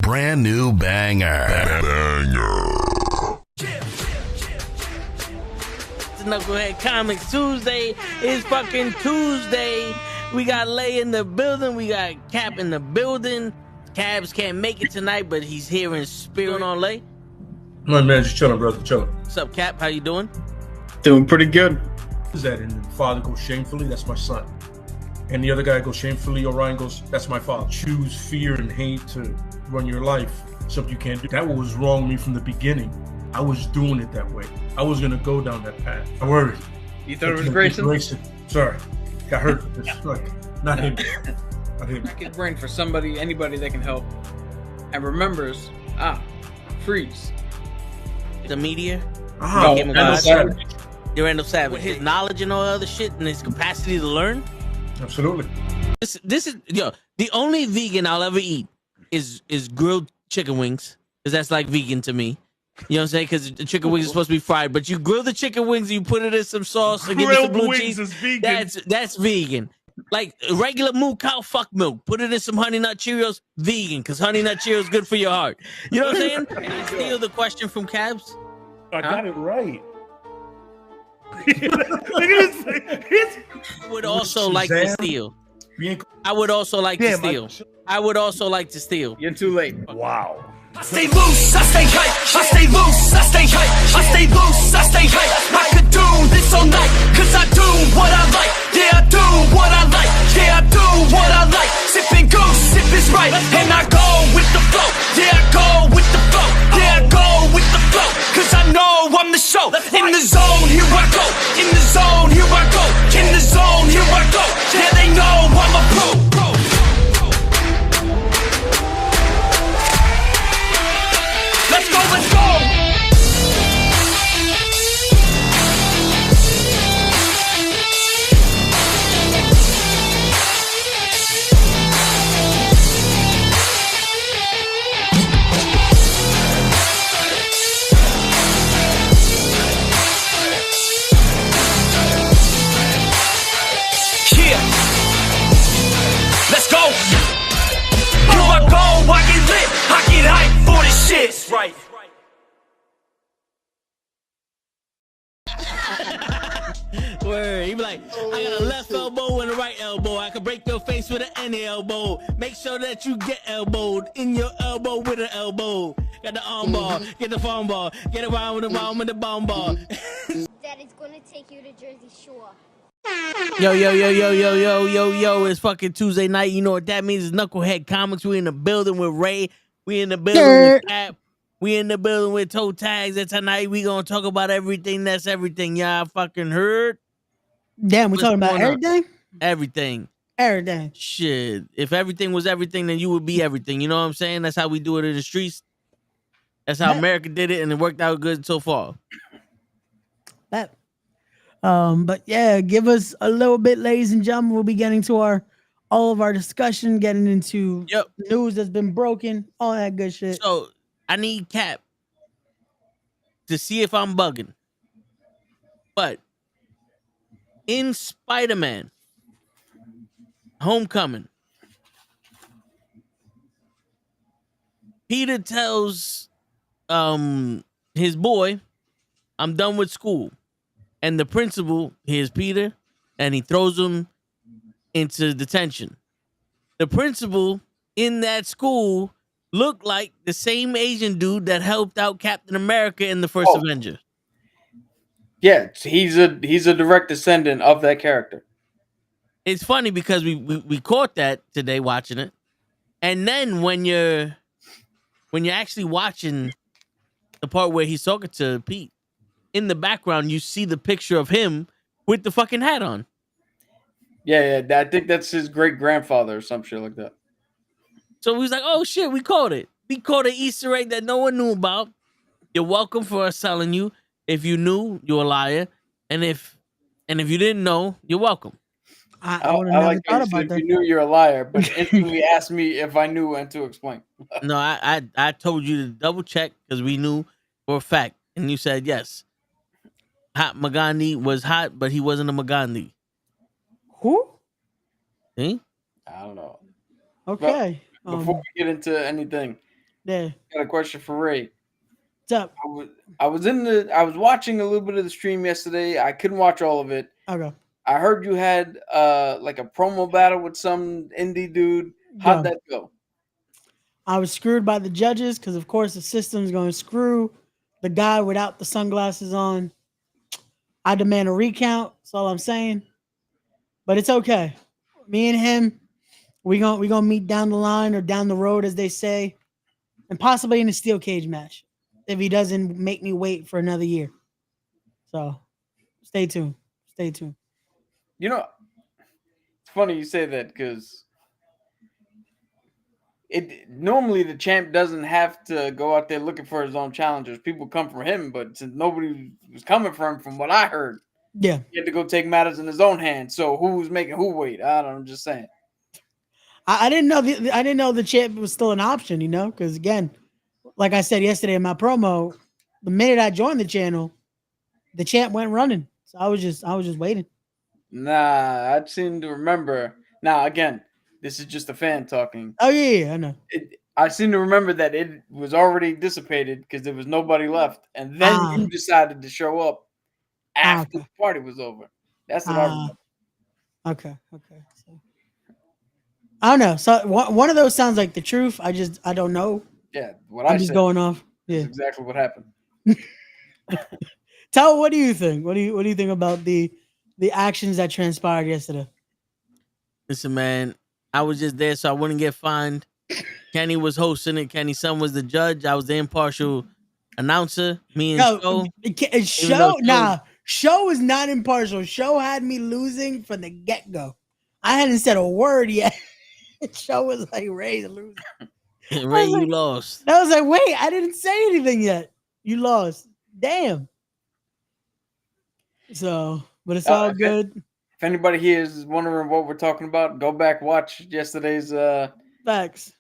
brand new banger. It's Knucklehead Comics Tuesday. It's fucking Tuesday. We got Lay in the building. We got Cap in the building. Cabs can't make it tonight, but he's here in spirit. On Lay. My man, just chilling, brother, chilling. What's up, Cap? How you doing? Doing pretty good. Is that and the father goes shamefully? That's my son. And the other guy goes shamefully. Orion goes, that's my father. Choose fear and hate to run your life. Something you can't do. That was wrong with me from the beginning. I was doing it that way. I was gonna go down that path. I worried. You thought it was Grayson? Sorry, got hurt. It's like not him. Not him. Crack his brain for somebody, anybody that can help, and remembers. Freeze. The media. No, Randall Savage. You're Randall Savage. With his knowledge and all other shit and his capacity to learn. Absolutely. This is the only vegan I'll ever eat is grilled chicken wings, because that's like vegan to me. You know what I'm saying? Because the chicken wings are supposed to be fried, but you grill the chicken wings and you put it in some sauce and give it some blue cheese. Is vegan. That's vegan. Like regular moo cow fuck milk. Put it in some Honey Nut Cheerios. Vegan, because Honey Nut Cheerios is good for your heart. You know what I'm saying? Can I steal the question from Cabs? I got it right. Look at this. I would also like to steal. I would also like to steal. I would also like to steal. You're too late. Wow. I stay loose, I stay hype, I stay loose, I stay hype, I stay loose, I stay hype. I could do this all night, cause I do what I like. Yeah, I do what I like, yeah, I do what I like. Sipping goose, sip is right, and I go with the flow. Yeah, I go with the flow, yeah, I go with the flow. Cause I know I'm the show. In the zone, here I go. In the zone, here I go. In the zone, here I go. Yeah, they know I'm a pro. Let's go, let's go! Yeah! Let's go! Here I go, I get lit, I get hype for this shit! Right. Word. He be like, I got a left elbow and a right elbow. I can break your face with an any elbow. Make sure that you get elbowed in your elbow with an elbow. Got the arm ball, get the farm ball, get around with the bomb ball. Daddy's gonna take you to Jersey Shore. Yo, it's fucking Tuesday night. You know what that means? It's Knucklehead Comics. We in the building with Ray. We in the building with Cap. We in the building with Toe Tags. And tonight we gonna talk about everything that's everything. Y'all fucking heard? Damn, we talking about everything? Everything. Everything. Shit. If everything was everything, then you would be everything. You know what I'm saying? That's how we do it in the streets. That's how America did it, and it worked out good so far. That. But yeah, give us a little bit, ladies and gentlemen. We'll be getting to all of our discussion, getting into news that's been broken, all that good shit. So I need Cap to see if I'm bugging. But in Spider-Man Homecoming, Peter tells his boy, I'm done with school. And the principal, here's Peter, and he throws him into detention. The principal in that school looked like the same Asian dude that helped out Captain America in the first Avenger. Yeah, he's a direct descendant of that character. It's funny because we caught that today watching it. And then when you're actually watching the part where he's talking to Pete, in the background, you see the picture of him with the fucking hat on. Yeah, I think that's his great grandfather or some shit like that. So we was like, oh shit, we caught it. We caught an Easter egg that no one knew about. You're welcome for us telling you. If you knew, you're a liar. And if you didn't know, you're welcome. I would have never thought about if that. you knew, you're a liar, but instantly asked me if I knew and to explain. No, I told you to double check because we knew for a fact. And you said yes. Hot Magandhi was hot, but he wasn't a Magandhi. Who? See? I don't know. Okay. Before we get into anything, Yeah. Got a question for Ray. What's up? I was watching a little bit of the stream yesterday. I couldn't watch all of it. Okay. I heard you had like a promo battle with some indie dude. How'd that go? I was screwed by the judges because, of course, the system's going to screw the guy without the sunglasses on. I demand a recount. That's all I'm saying. But it's okay. Me and him, we gonna meet down the line or down the road, as they say, and possibly in a steel cage match if he doesn't make me wait for another year. So, stay tuned. Stay tuned. You know, it's funny you say that because it normally the champ doesn't have to go out there looking for his own challengers. People come for him, but since nobody was coming for him, from what I heard, Yeah, he had to go take matters in his own hands. So who's making who wait? I don't know. I'm just saying. I didn't know I didn't know the champ was still an option. Because again, like I said yesterday in my promo, the minute I joined the channel, the champ went running. So I was just waiting. Nah, I seem to remember. Now again, this is just a fan talking. Oh yeah, I know. I seem to remember that it was already dissipated because there was nobody left, and then you decided to show up after the party was over. That's what I remember. Okay. So, I don't know. So one of those sounds like the truth. I don't know. Yeah, I'm just going off. Yeah, that's exactly what happened. Tal, what do you think? What do you think about the actions that transpired yesterday? Listen, man, I was just there so I wouldn't get fined. Kenny was hosting it. Kenny's son was the judge. I was the impartial announcer. Me and Show is not impartial. Show had me losing from the get-go. I hadn't said a word yet. Show was like, Ray's losing. Ray, you lost. I was like, wait, I didn't say anything yet. You lost. Damn. So, but it's all good. If anybody here is wondering what we're talking about, go back, watch yesterday's facts.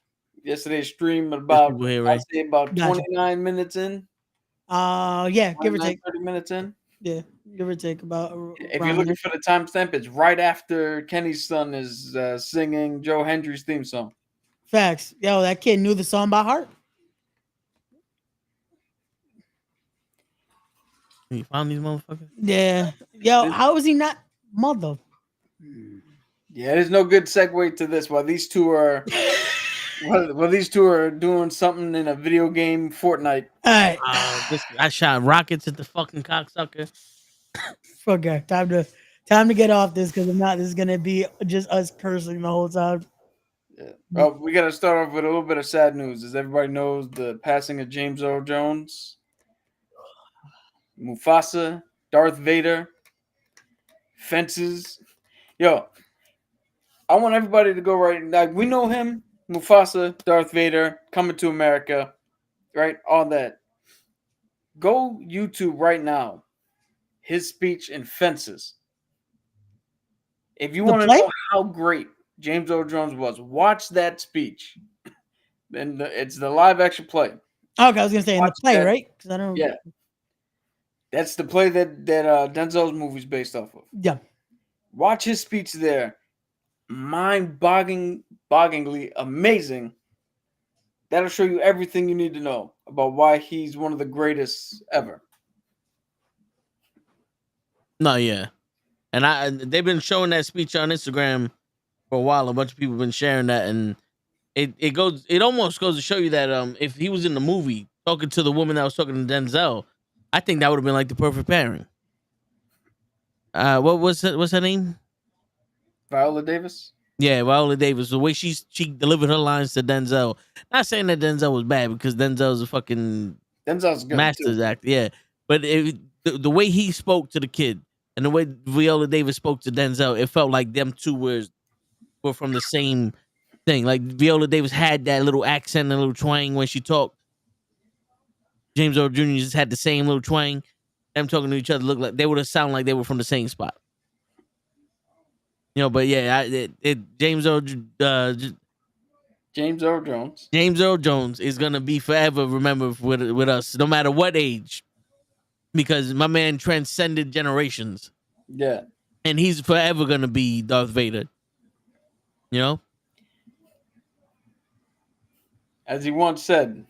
Yesterday's stream about here, right? I say about 29 minutes in. Yeah, give or take 30 minutes in. Yeah, give or take about. If you're looking for the timestamp, it's right after Kenny's son is singing Joe Hendry's theme song. Facts. Yo, that kid knew the song by heart. You found these motherfuckers? Yeah. Yo, how is he not mother? Yeah, there's no good segue to this. While these two are doing something in a video game, Fortnite. All right. I shot rockets at the fucking cocksucker. Okay, time to get off this because if not, this is gonna be just us cursing the whole time. Yeah. Well, we gotta start off with a little bit of sad news. As everybody knows, the passing of James Earl Jones, Mufasa, Darth Vader, fences. Yo, I want everybody to go right. Like we know him, Mufasa, Darth Vader, Coming to America, right? All that. Go YouTube right now. His speech in Fences. If you want to know how great James Earl Jones was, watch that speech. And it's the live action play. Okay, I was gonna say in the play, right? Because I don't. Yeah, that's the play that Denzel's movie's based off of. Yeah. Watch his speech there. Mind-bogglingly amazing. That'll show you everything you need to know about why he's one of the greatest ever. No, yeah. And they've been showing that speech on Instagram for a while. A bunch of people have been sharing that, and it almost goes to show you that if he was in the movie talking to the woman that was talking to Denzel, I think that would have been like the perfect pairing. What's her name? Viola Davis? Yeah, Viola Davis. The way she delivered her lines to Denzel. Not saying that Denzel was bad because Denzel's a fucking Denzel's good master's actor. Yeah, but the way he spoke to the kid and the way Viola Davis spoke to Denzel, it felt like them two were from the same thing. Like Viola Davis had that little accent and a little twang when she talked. James Earl Jr. just had the same little twang. Them talking to each other looked like they would have sounded like they were from the same spot. You know, but yeah, James Earl Jones. James Earl Jones is gonna be forever remembered with us, no matter what age, because my man transcended generations. Yeah, and he's forever gonna be Darth Vader. You know, as he once said,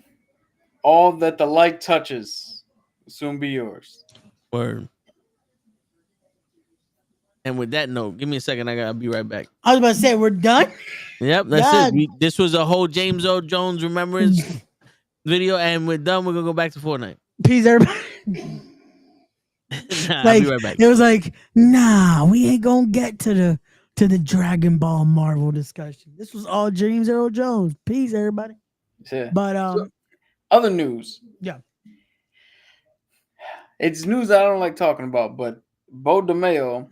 All that the light touches will soon be yours. Word. And with that note, give me a second. I'll be right back. I was about to say, we're done. Yep, that's God. it. This was a whole James Earl Jones remembrance video, and we're done. We're gonna go back to Fortnite. Peace, everybody. I'll be right back. It was like, nah, we ain't gonna get to the Dragon Ball Marvel discussion. This was all James Earl Jones. Peace, everybody. Yeah. But So, other news. Yeah. It's news I don't like talking about, but Bo DeMeo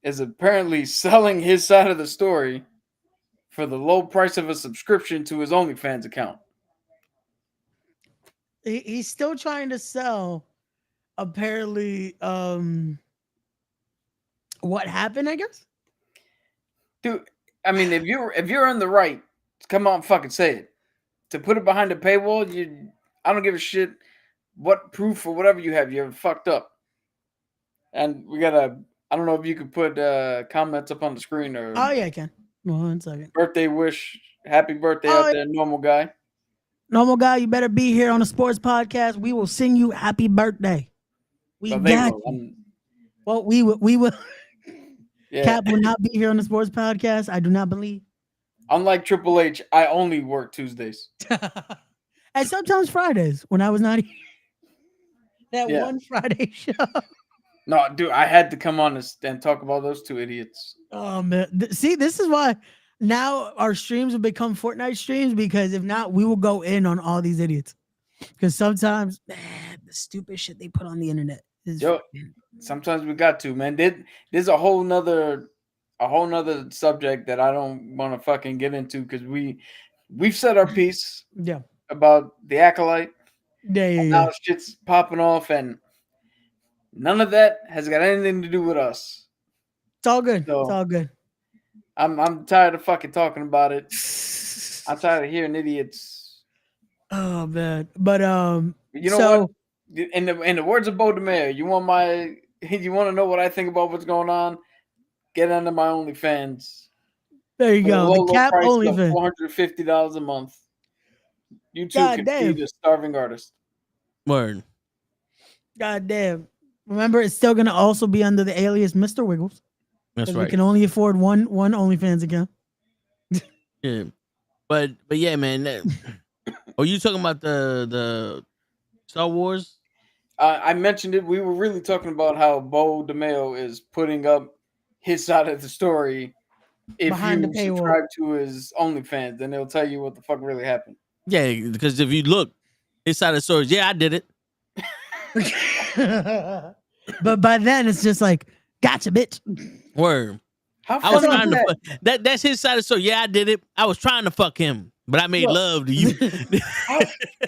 is apparently selling his side of the story for the low price of a subscription to his OnlyFans account. He's still trying to sell, apparently, what happened, I guess? Dude, I mean, if you're in the right, come on, fucking say it. To put it behind a paywall, I don't give a shit what proof or whatever you have. You're fucked up. And we gotta. I don't know if you could put comments up on the screen or. Oh yeah, I can. 1 second. Birthday wish, happy birthday out there, normal guy. Normal guy, you better be here on the sports podcast. We will sing you happy birthday. We got you. Well, we will. Yeah. Cap will not be here on the sports podcast. I do not believe. Unlike Triple H, I only work Tuesdays. And sometimes Fridays when I was not here. That one Friday show. No, dude, I had to come on and talk about those two idiots. Oh man, see, this is why now our streams will become Fortnite streams, because if not, we will go in on all these idiots. Because sometimes, man, the stupid shit they put on the internet is. Yo, sometimes we got to, man. There's a whole nother subject that I don't want to fucking get into, because we've said our piece. Yeah. About the Acolyte. Yeah. Now shit's popping off, and none of that has got anything to do with us. It's all good. So, it's all good. I'm tired of fucking talking about it. I'm tired of hearing idiots. Oh man, but you know what? In the words of Bo DeMeo, you want to know what I think about what's going on? Get under my OnlyFans. There you go. The Cap OnlyFans, $450 a month. You too can feed a starving artist. Word. God damn. Remember, it's still gonna also be under the alias Mr. Wiggles. That's right. We can only afford one OnlyFans account. Yeah, but yeah, man. Are you talking about the Star Wars? I mentioned it. We were really talking about how Bo DeMeo is putting up his side of the story. If Behind you the paywall. subscribe to his OnlyFans, then they'll tell you what the fuck really happened. Yeah, because if you look, his side of the story, I did it. But by then, it's just like, gotcha, bitch. Word. I was trying to that's his side of the story. I did it. I was trying to fuck him, but I made love to you.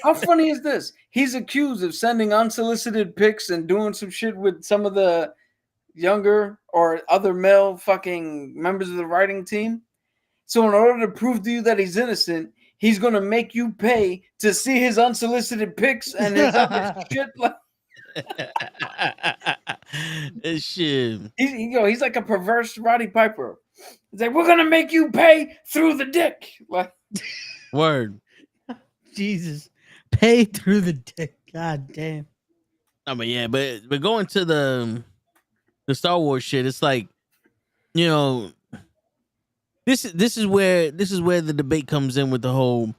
how funny is this? He's accused of sending unsolicited pics and doing some shit with some of the younger or other male fucking members of the writing team. So in order to prove to you that he's innocent, he's going to make you pay to see his unsolicited pics and his other shit. Shit. He's like a perverse Roddy Piper. He's like, we're going to make you pay through the dick. Word. Jesus. Pay through the dick. God damn. I mean, yeah, but going to the Star Wars shit, it's like, you know, this is where the debate comes in with the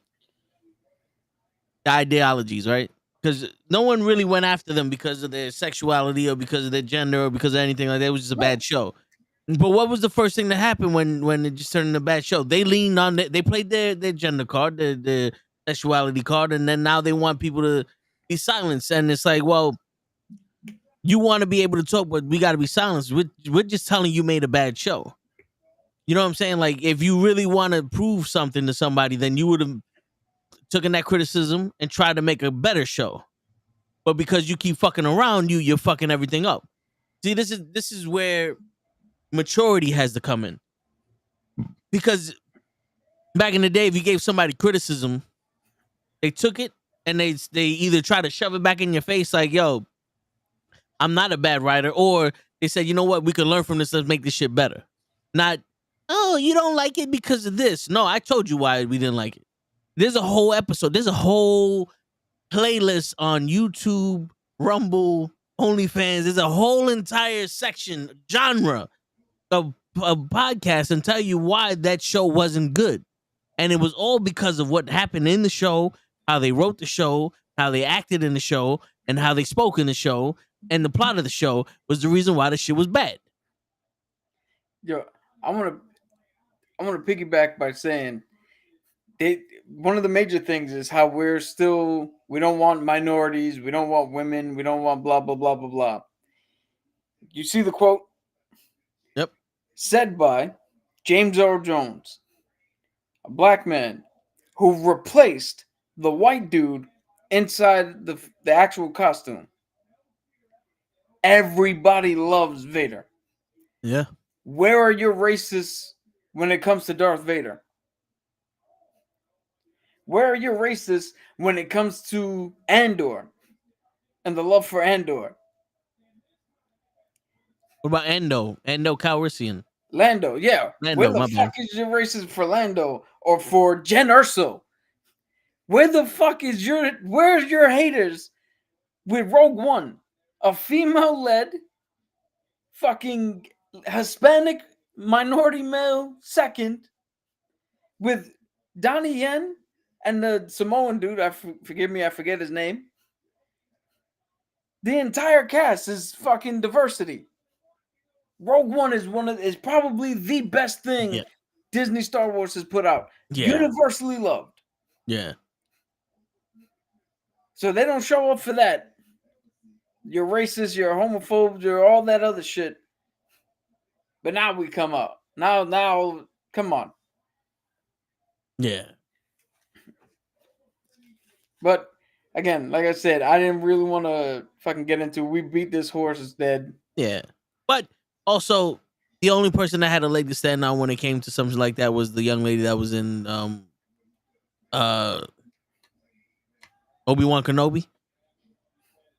ideologies, right? Because no one really went after them because of their sexuality or because of their gender or because of anything like that. It was just a bad show. But what was the first thing that happened when it just turned into a bad show? They leaned on they played their gender card, their sexuality card, and then now they want people to be silenced. And it's like, well, you want to be able to talk, but we got to be silenced. We're just telling you made a bad show. You know what I'm saying? Like, if you really want to prove something to somebody, then you would have taken that criticism and tried to make a better show. But because you keep fucking around, you're fucking everything up. See, this is where maturity has to come in. Because back in the day, if you gave somebody criticism, they took it and they either try to shove it back in your face like, yo, I'm not a bad writer, or they said, you know what, we can learn from this, let's make this shit better. Not, oh, you don't like it because of this. No, I told you why we didn't like it. There's a whole episode. There's a whole playlists on YouTube, Rumble, OnlyFans. There's a whole entire section, genre of podcasts, and tell you why that show wasn't good. And it was all because of what happened in the show, how they wrote the show, how they acted in the show, and how they spoke in the show. And the plot of the show was the reason why the shit was bad. Yo, I want to piggyback by saying one of the major things is how we don't want minorities, we don't want women, we don't want blah blah blah blah blah. You see the quote? Yep. Said by James Earl Jones, a black man who replaced the white dude inside the actual costume. Everybody loves Vader. Yeah. Where are your racists when it comes to Darth Vader? Where are your racists when it comes to Andor and the love for Andor? What about Endo? Endo Calrissian. Lando, yeah. Lando, Where my the bad. fuck is your racist for Lando or for Jen Erso? Where the fuck is where's your haters with Rogue One? A female-led fucking Hispanic minority male second with Donnie Yen and the Samoan dude, forgive me, I forget his name. The entire cast is fucking diversity. Rogue One is probably the best thing Disney Star Wars has put out. Yeah. Universally loved. Yeah. So they don't show up for that. You're racist, you're homophobes, you're all that other shit. But now we come up. Now, come on. Yeah. But again, like I said, I didn't really want to fucking get into. We beat this horse, it's dead. Yeah. But also, the only person that had a leg to stand on when it came to something like that was the young lady that was in Obi-Wan Kenobi.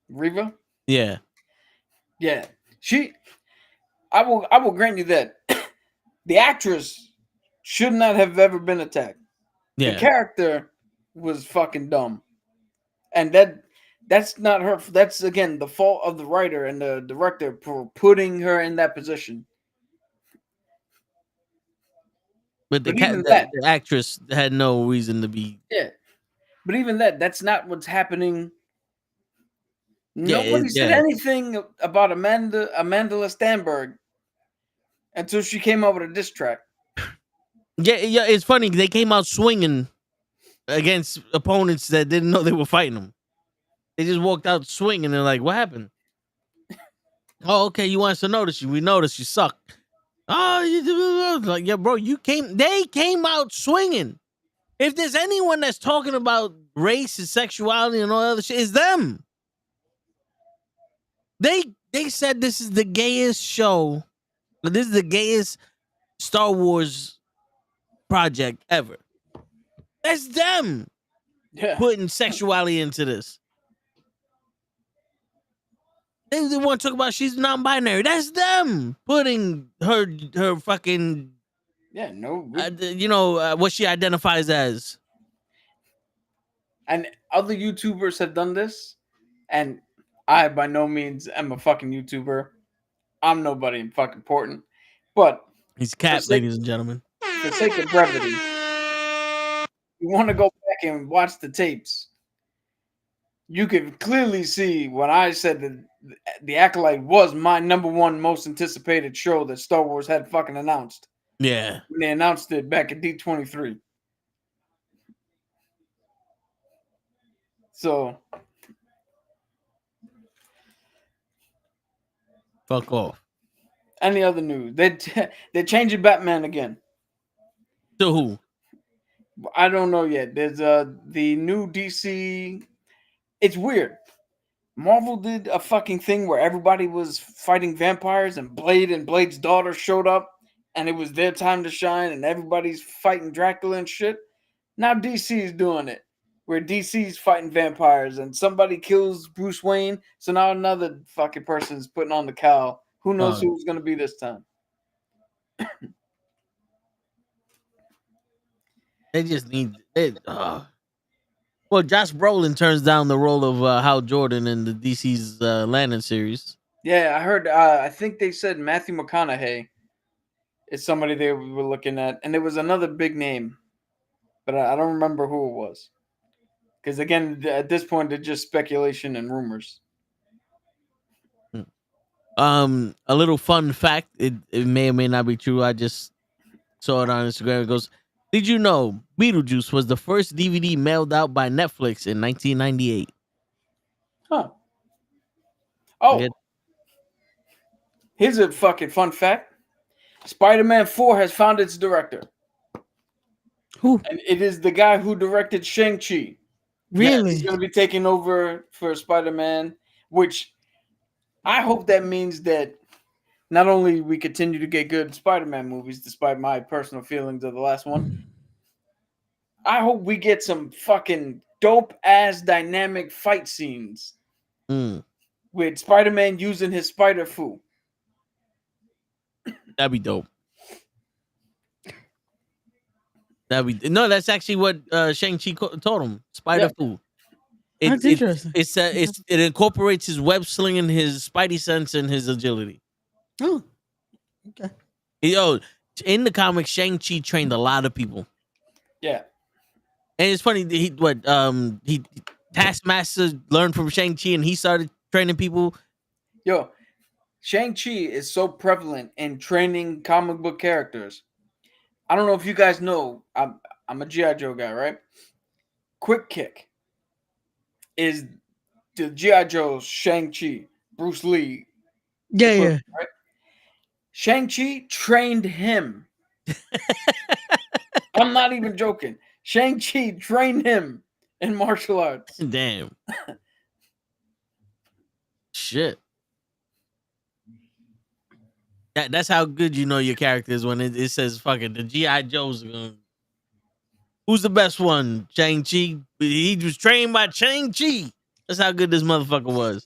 Reva? Yeah. Yeah. I will grant you that the actress should not have ever been attacked. Yeah. The character was fucking dumb. And that's not her. That's again the fault of the writer and the director for putting her in that position. But the actress had no reason to be. Yeah. But even that's not what's happening. Nobody said anything about Amanda Stenberg until she came out with a diss track. Yeah, it's funny. They came out swinging against opponents that didn't know they were fighting them. They just walked out swinging. They're like, "What happened?" Oh, okay. You want us to notice you? We noticed you suck. Oh, you like, yeah, bro. They came out swinging. If there's anyone that's talking about race and sexuality and all that other shit, it's them. They said this is the gayest show. This is the gayest Star Wars project ever. That's them putting sexuality into this. They want to talk about she's non-binary. That's them putting her fucking what she identifies as. And other YouTubers have done this, and I by no means am a fucking YouTuber. I'm nobody fucking important, but he's Cap, ladies and gentlemen. For the sake of brevity, you want to go back and watch the tapes. You can clearly see when I said that the Acolyte was my number one most anticipated show that Star Wars had fucking announced. Yeah. When they announced it back at D23. So. Fuck off. Any other news? They're changing Batman again. To who? I don't know yet. There's the new DC. It's weird. Marvel did a fucking thing where everybody was fighting vampires and Blade's daughter showed up and it was their time to shine and everybody's fighting Dracula and shit. Now DC is doing it where DC's fighting vampires and somebody kills Bruce Wayne. So now another fucking person is putting on the cowl. Who knows who it's going to be this time? They just need it. Well, Josh Brolin turns down the role of Hal Jordan in the DC's Lantern series. Yeah, I heard. I think they said Matthew McConaughey is somebody they were looking at, and there was another big name, but I don't remember who it was. Because again, at this point, it's just speculation and rumors. A little fun fact, it may or may not be true. I just saw it on Instagram. It goes, did you know Beetlejuice was the first DVD mailed out by Netflix in 1998? Huh. Oh, Yeah. here's a fucking fun fact. Spider-Man 4 has found its director. Who? And it is the guy who directed Shang-Chi. Really? He's going to be taking over for Spider-Man, which I hope that means that not only we continue to get good Spider-Man movies, despite my personal feelings of the last one, I hope we get some fucking dope-ass dynamic fight scenes with Spider-Man using his spider fu. That'd be dope. No, that's actually what Shang-Chi told him. Spider fu. That's interesting. It incorporates his web slinging, his spidey sense, and his agility. Oh, okay. Yo, in the comics, Shang-Chi trained a lot of people. Yeah. And it's funny, he Taskmaster learned from Shang-Chi and he started training people. Yo, Shang-Chi is so prevalent in training comic book characters. I don't know if you guys know, I'm a G.I. Joe guy, right? Quick Kick is the G.I. Joe's Shang-Chi, Bruce Lee. Yeah. Right? Shang-Chi trained him. I'm not even joking. Shang-Chi trained him in martial arts. Damn. Shit. That's how good you know your character is when it says fucking the G.I. Joes are going. Who's the best one? Shang-Chi. He was trained by Shang-Chi. That's how good this motherfucker was.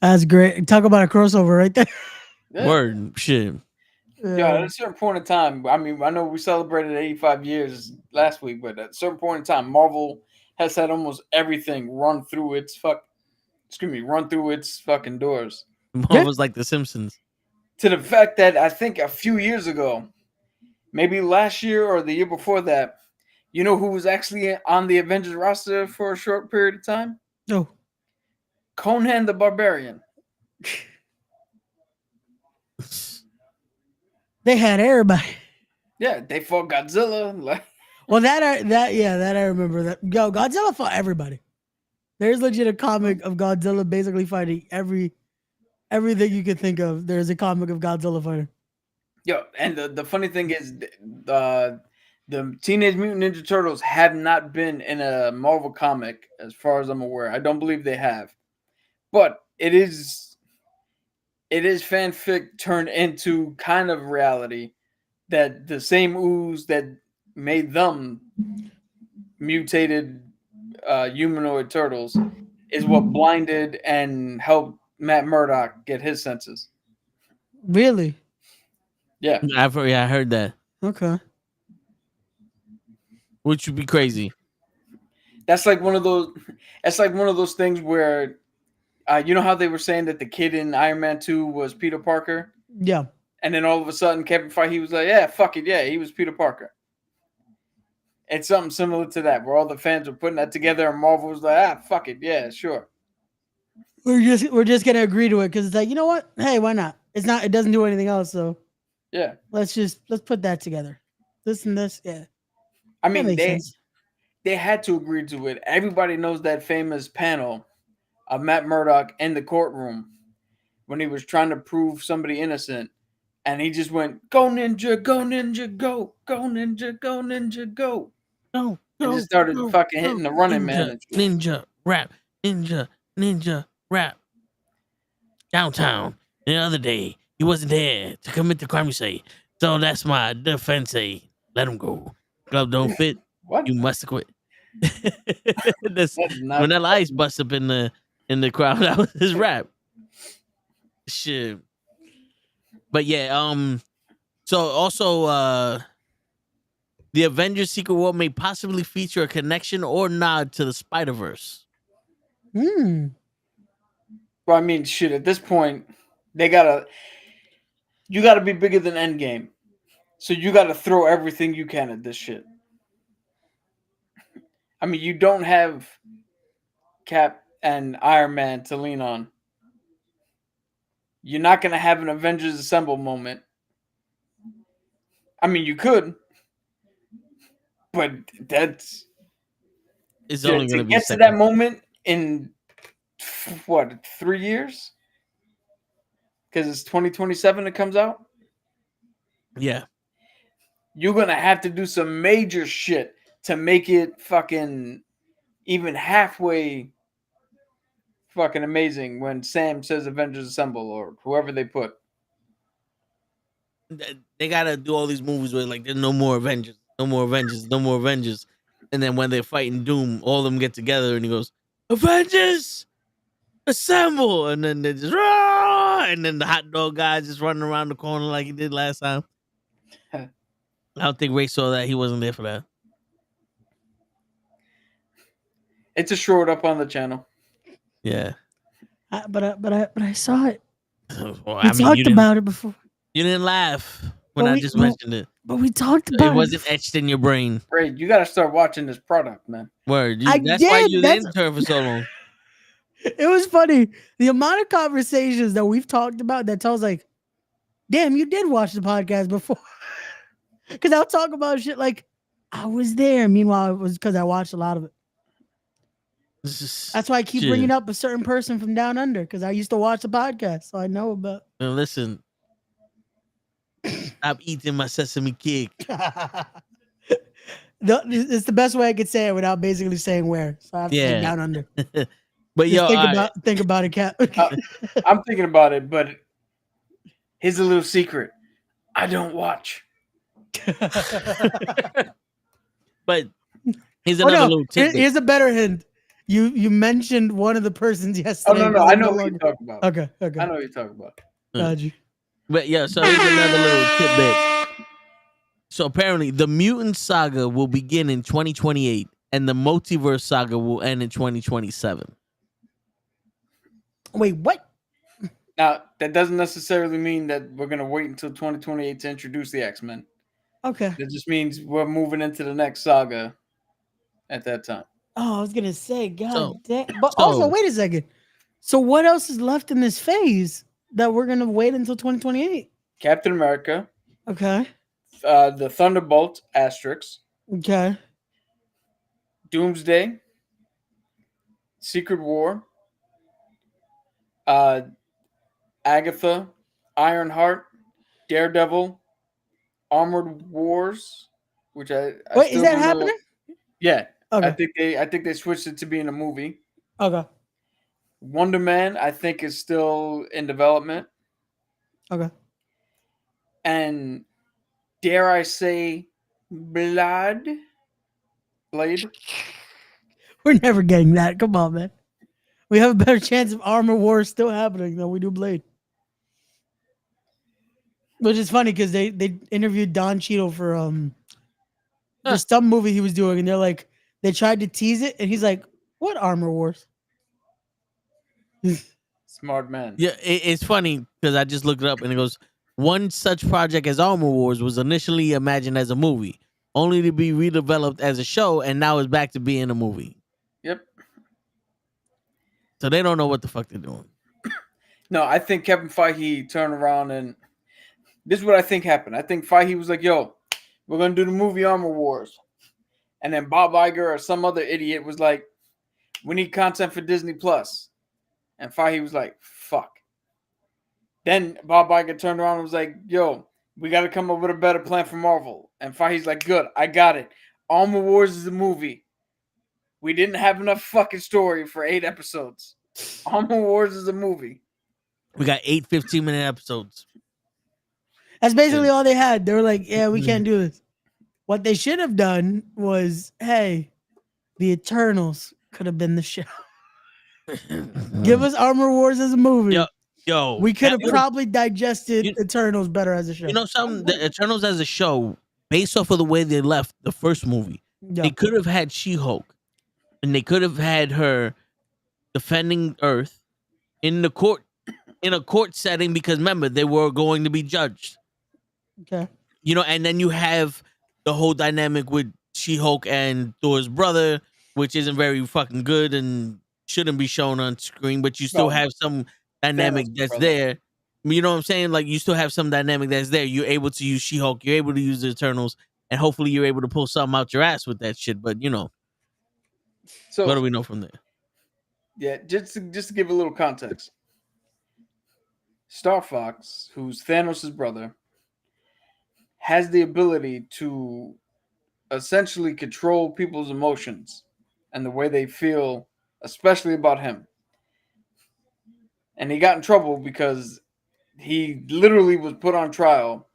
That's great. Talk about a crossover right there. Yeah. Word. Shit. Yeah, at a certain point in time, I mean, I know we celebrated 85 years last week, but at a certain point in time, Marvel has had almost everything run through its fucking doors. Marvel's like The Simpsons. To the fact that I think a few years ago, maybe last year or the year before that, you know who was actually on the Avengers roster for a short period of time? No. Conan the Barbarian. They had everybody. Yeah, they fought Godzilla. Well, that I remember that. Yo, Godzilla fought everybody. There's legit a comic of Godzilla basically fighting everything you could think of. There's a comic of Godzilla fighting. Yo, and the funny thing is, the Teenage Mutant Ninja Turtles have not been in a Marvel comic, as far as I'm aware. I don't believe they have, but it is fanfic turned into kind of reality. That the same ooze that made them mutated humanoid turtles is what blinded and helped Matt Murdock get his senses. Really? Yeah. I heard that. Okay. Which would be crazy. That's like one of those things where you know how they were saying that the kid in Iron Man 2 was Peter Parker? Yeah. And then all of a sudden Kevin Feige was like, yeah, fuck it, yeah, he was Peter Parker. It's something similar to that, where all the fans were putting that together and Marvel was like, fuck it, yeah, sure. We're just gonna agree to it because it's like, you know what? Hey, why not? It doesn't do anything else, so yeah. Let's put that together. This and this, yeah. I mean, they had to agree to it. Everybody knows that famous panel of Matt Murdock in the courtroom when he was trying to prove somebody innocent, and he just went, "Go ninja, go ninja, go, go ninja, go ninja, go." Go, and just started fucking hitting the running ninja, man. Ninja rap, ninja rap. Downtown the other day, he wasn't there to commit the crime. You say, so that's my defense. Say, let him go. Glove don't fit. What? You must quit. That's Vanilla Ice bust up in the crowd. That was his rap. Shit. But yeah, so also the Avengers Secret War may possibly feature a connection or nod to the Spider-Verse. Hmm. Well, I mean, shit. At this point, you gotta be bigger than Endgame. So you gotta throw everything you can at this shit. I mean, you don't have Cap and Iron Man to lean on. You're not gonna have an Avengers Assemble moment. I mean, you could, but that's It's only going to to be get to that moment in what 3 years? Because it's 2027 it comes out. Yeah. You're gonna have to do some major shit to make it fucking even halfway fucking amazing when Sam says Avengers Assemble or whoever they put. They got to do all these movies where like there's no more Avengers, no more Avengers, no more Avengers. And then when they're fighting Doom, all of them get together and he goes, Avengers, assemble. And then they just, Roar! And then the hot dog guy just running around the corner like he did last time. I don't think Ray saw that. He wasn't there for that. It's a short up on the channel. Yeah. But I saw it. Well, We talked about it before. You didn't laugh when But I we- just but- mentioned it. But we talked about It wasn't etched in your brain. Great, you got to start watching this product, man. Word. I That's why did, you that's- the intern for so long. It was funny. The amount of conversations that we've talked about that tells like, damn, you did watch the podcast before. Because I'll talk about shit like I was there. Meanwhile, it was because I watched a lot of it. That's why I keep bringing up a certain person from down under because I used to watch the podcast, so I know about. Now listen, stop eating my sesame cake. It's the best way I could say it without basically saying where. So I have to say down under. But Just yo, think about it, Cap. I'm thinking about it, but here's a little secret. I don't watch. but here's another little tidbit. Here's a better hint. You mentioned one of the persons yesterday. Oh no, I know what you're talking about. Okay. I know what you're talking about. Got you. But yeah, so here's another little tidbit. So apparently, the mutant saga will begin in 2028, and the multiverse saga will end in 2027. Wait, what? Now that doesn't necessarily mean that we're gonna wait until 2028 to introduce the X-Men. Okay. It just means we're moving into the next saga at that time. Oh, I was gonna say, God So- damn. But also, wait a second. So what else is left in this phase that we're gonna wait until 2028? Captain America, Okay. the Thunderbolt Asterix, Okay. Doomsday, Secret War, Agatha, Ironheart, Daredevil, Armored Wars, which I Wait, still is that don't know- happening? Yeah, Okay. I think they switched it to being a movie. Okay. Wonder Man, I think, is still in development, Okay. and dare I say, Blade. We're never getting that. Come on, man. We have a better chance of Armor Wars still happening than we do Blade. Which is funny because they interviewed Don Cheadle for some movie he was doing, and they're like, they tried to tease it, and he's like, "What Armor Wars?" Smart man. Yeah, it's funny because I just looked it up and it goes, one such project as Armor Wars was initially imagined as a movie, only to be redeveloped as a show, and now it's back to being a movie. Yep. So they don't know what the fuck they're doing. No, I think Kevin Feige turned around and this is what I think happened. I think Feige was like, yo, we're going to do the movie Armor Wars. And then Bob Iger or some other idiot was like, we need content for Disney Plus. And Feige was like, fuck. Then Bob Iger turned around and was like, yo, we got to come up with a better plan for Marvel. And Feige's like, good, I got it. Armor Wars is a movie. We didn't have enough fucking story for 8 episodes. Armor Wars is a movie. We got 8 15-minute episodes. That's basically all they had. They were like, "Yeah, we can't do this." What they should have done was, "Hey, the Eternals could have been the show. Give us Armor Wars as a movie. Yo, we could have that would've- probably digested Eternals better as a show." You know something? The Eternals as a show based off of the way they left the first movie, Yeah. they could have had She-Hulk, and they could have had her defending Earth in the court in a court setting because remember they were going to be judged. Okay. You know, and then you have the whole dynamic with She-Hulk and Thor's brother, which isn't very fucking good and shouldn't be shown on screen, but you still No, have some dynamic Thanos' that's brother. there. You know what I'm saying? Like you still have some dynamic that's there. You're able to use She-Hulk, you're able to use the Eternals, and hopefully you're able to pull something out your ass with that shit. But you know, So what do we know from there? yeah, just to give a little context. Star Fox, who's Thanos' brother, has the ability to essentially control people's emotions and the way they feel, especially about him. And he got in trouble because he literally was put on trial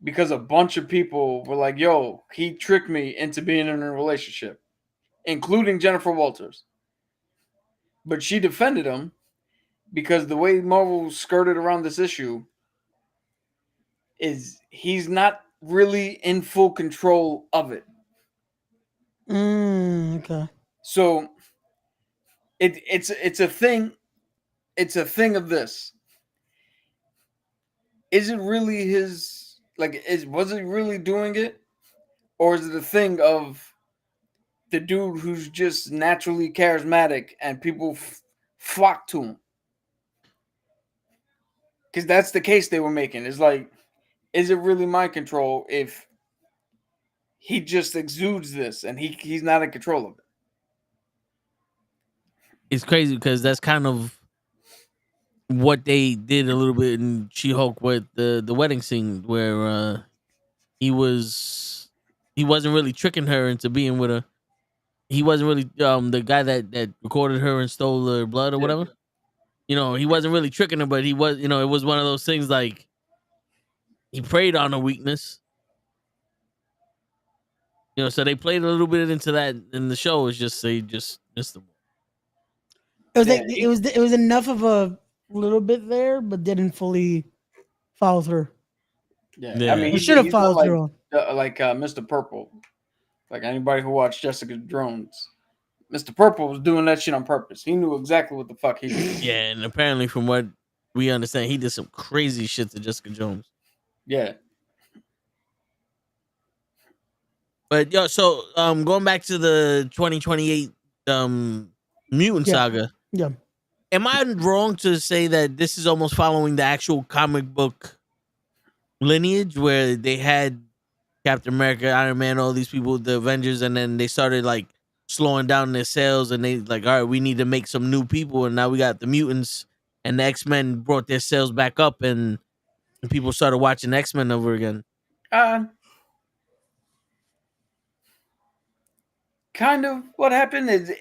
because a bunch of people were like, yo, he tricked me into being in a relationship, including Jennifer Walters. But she defended him because the way Marvel skirted around this issue is he's not really in full control of it. Okay. So it's a thing. It's a thing of this. Is it really his? Like, was he really doing it, or is it a thing of the dude who's just naturally charismatic and people flock to him? Because that's the case they were making. It's like, is it really mind control if he just exudes this and he's not in control of it? It's crazy because that's kind of what they did a little bit in She-Hulk with the wedding scene where he wasn't really tricking her into being with her. He wasn't really the guy that recorded her and stole her blood or whatever. You know, he wasn't really tricking her, but he was, you know, it was one of those things like he preyed on her weakness. You know, so they played a little bit into that in the show. It's just they just missed the. It was Yeah, like it was enough of a little bit there, but didn't fully follow through. Yeah, Yeah. I mean, It should have he's not followed through. like Mr. Purple. Like anybody who watched Jessica Jones, Mr. Purple was doing that shit on purpose. He knew exactly what the fuck he was doing. Yeah, and apparently from what we understand, he did some crazy shit to Jessica Jones. Yeah. But yo, so going back to the 2028 mutant Yeah. saga. Yeah. Am I wrong to say that this is almost following the actual comic book lineage where they had Captain America, Iron Man, all these people, the Avengers, and then they started like slowing down their sales and they like, all right, we need to make some new people, and now we got the mutants and the X-Men brought their sales back up and people started watching X-Men over again. Kind of what happened is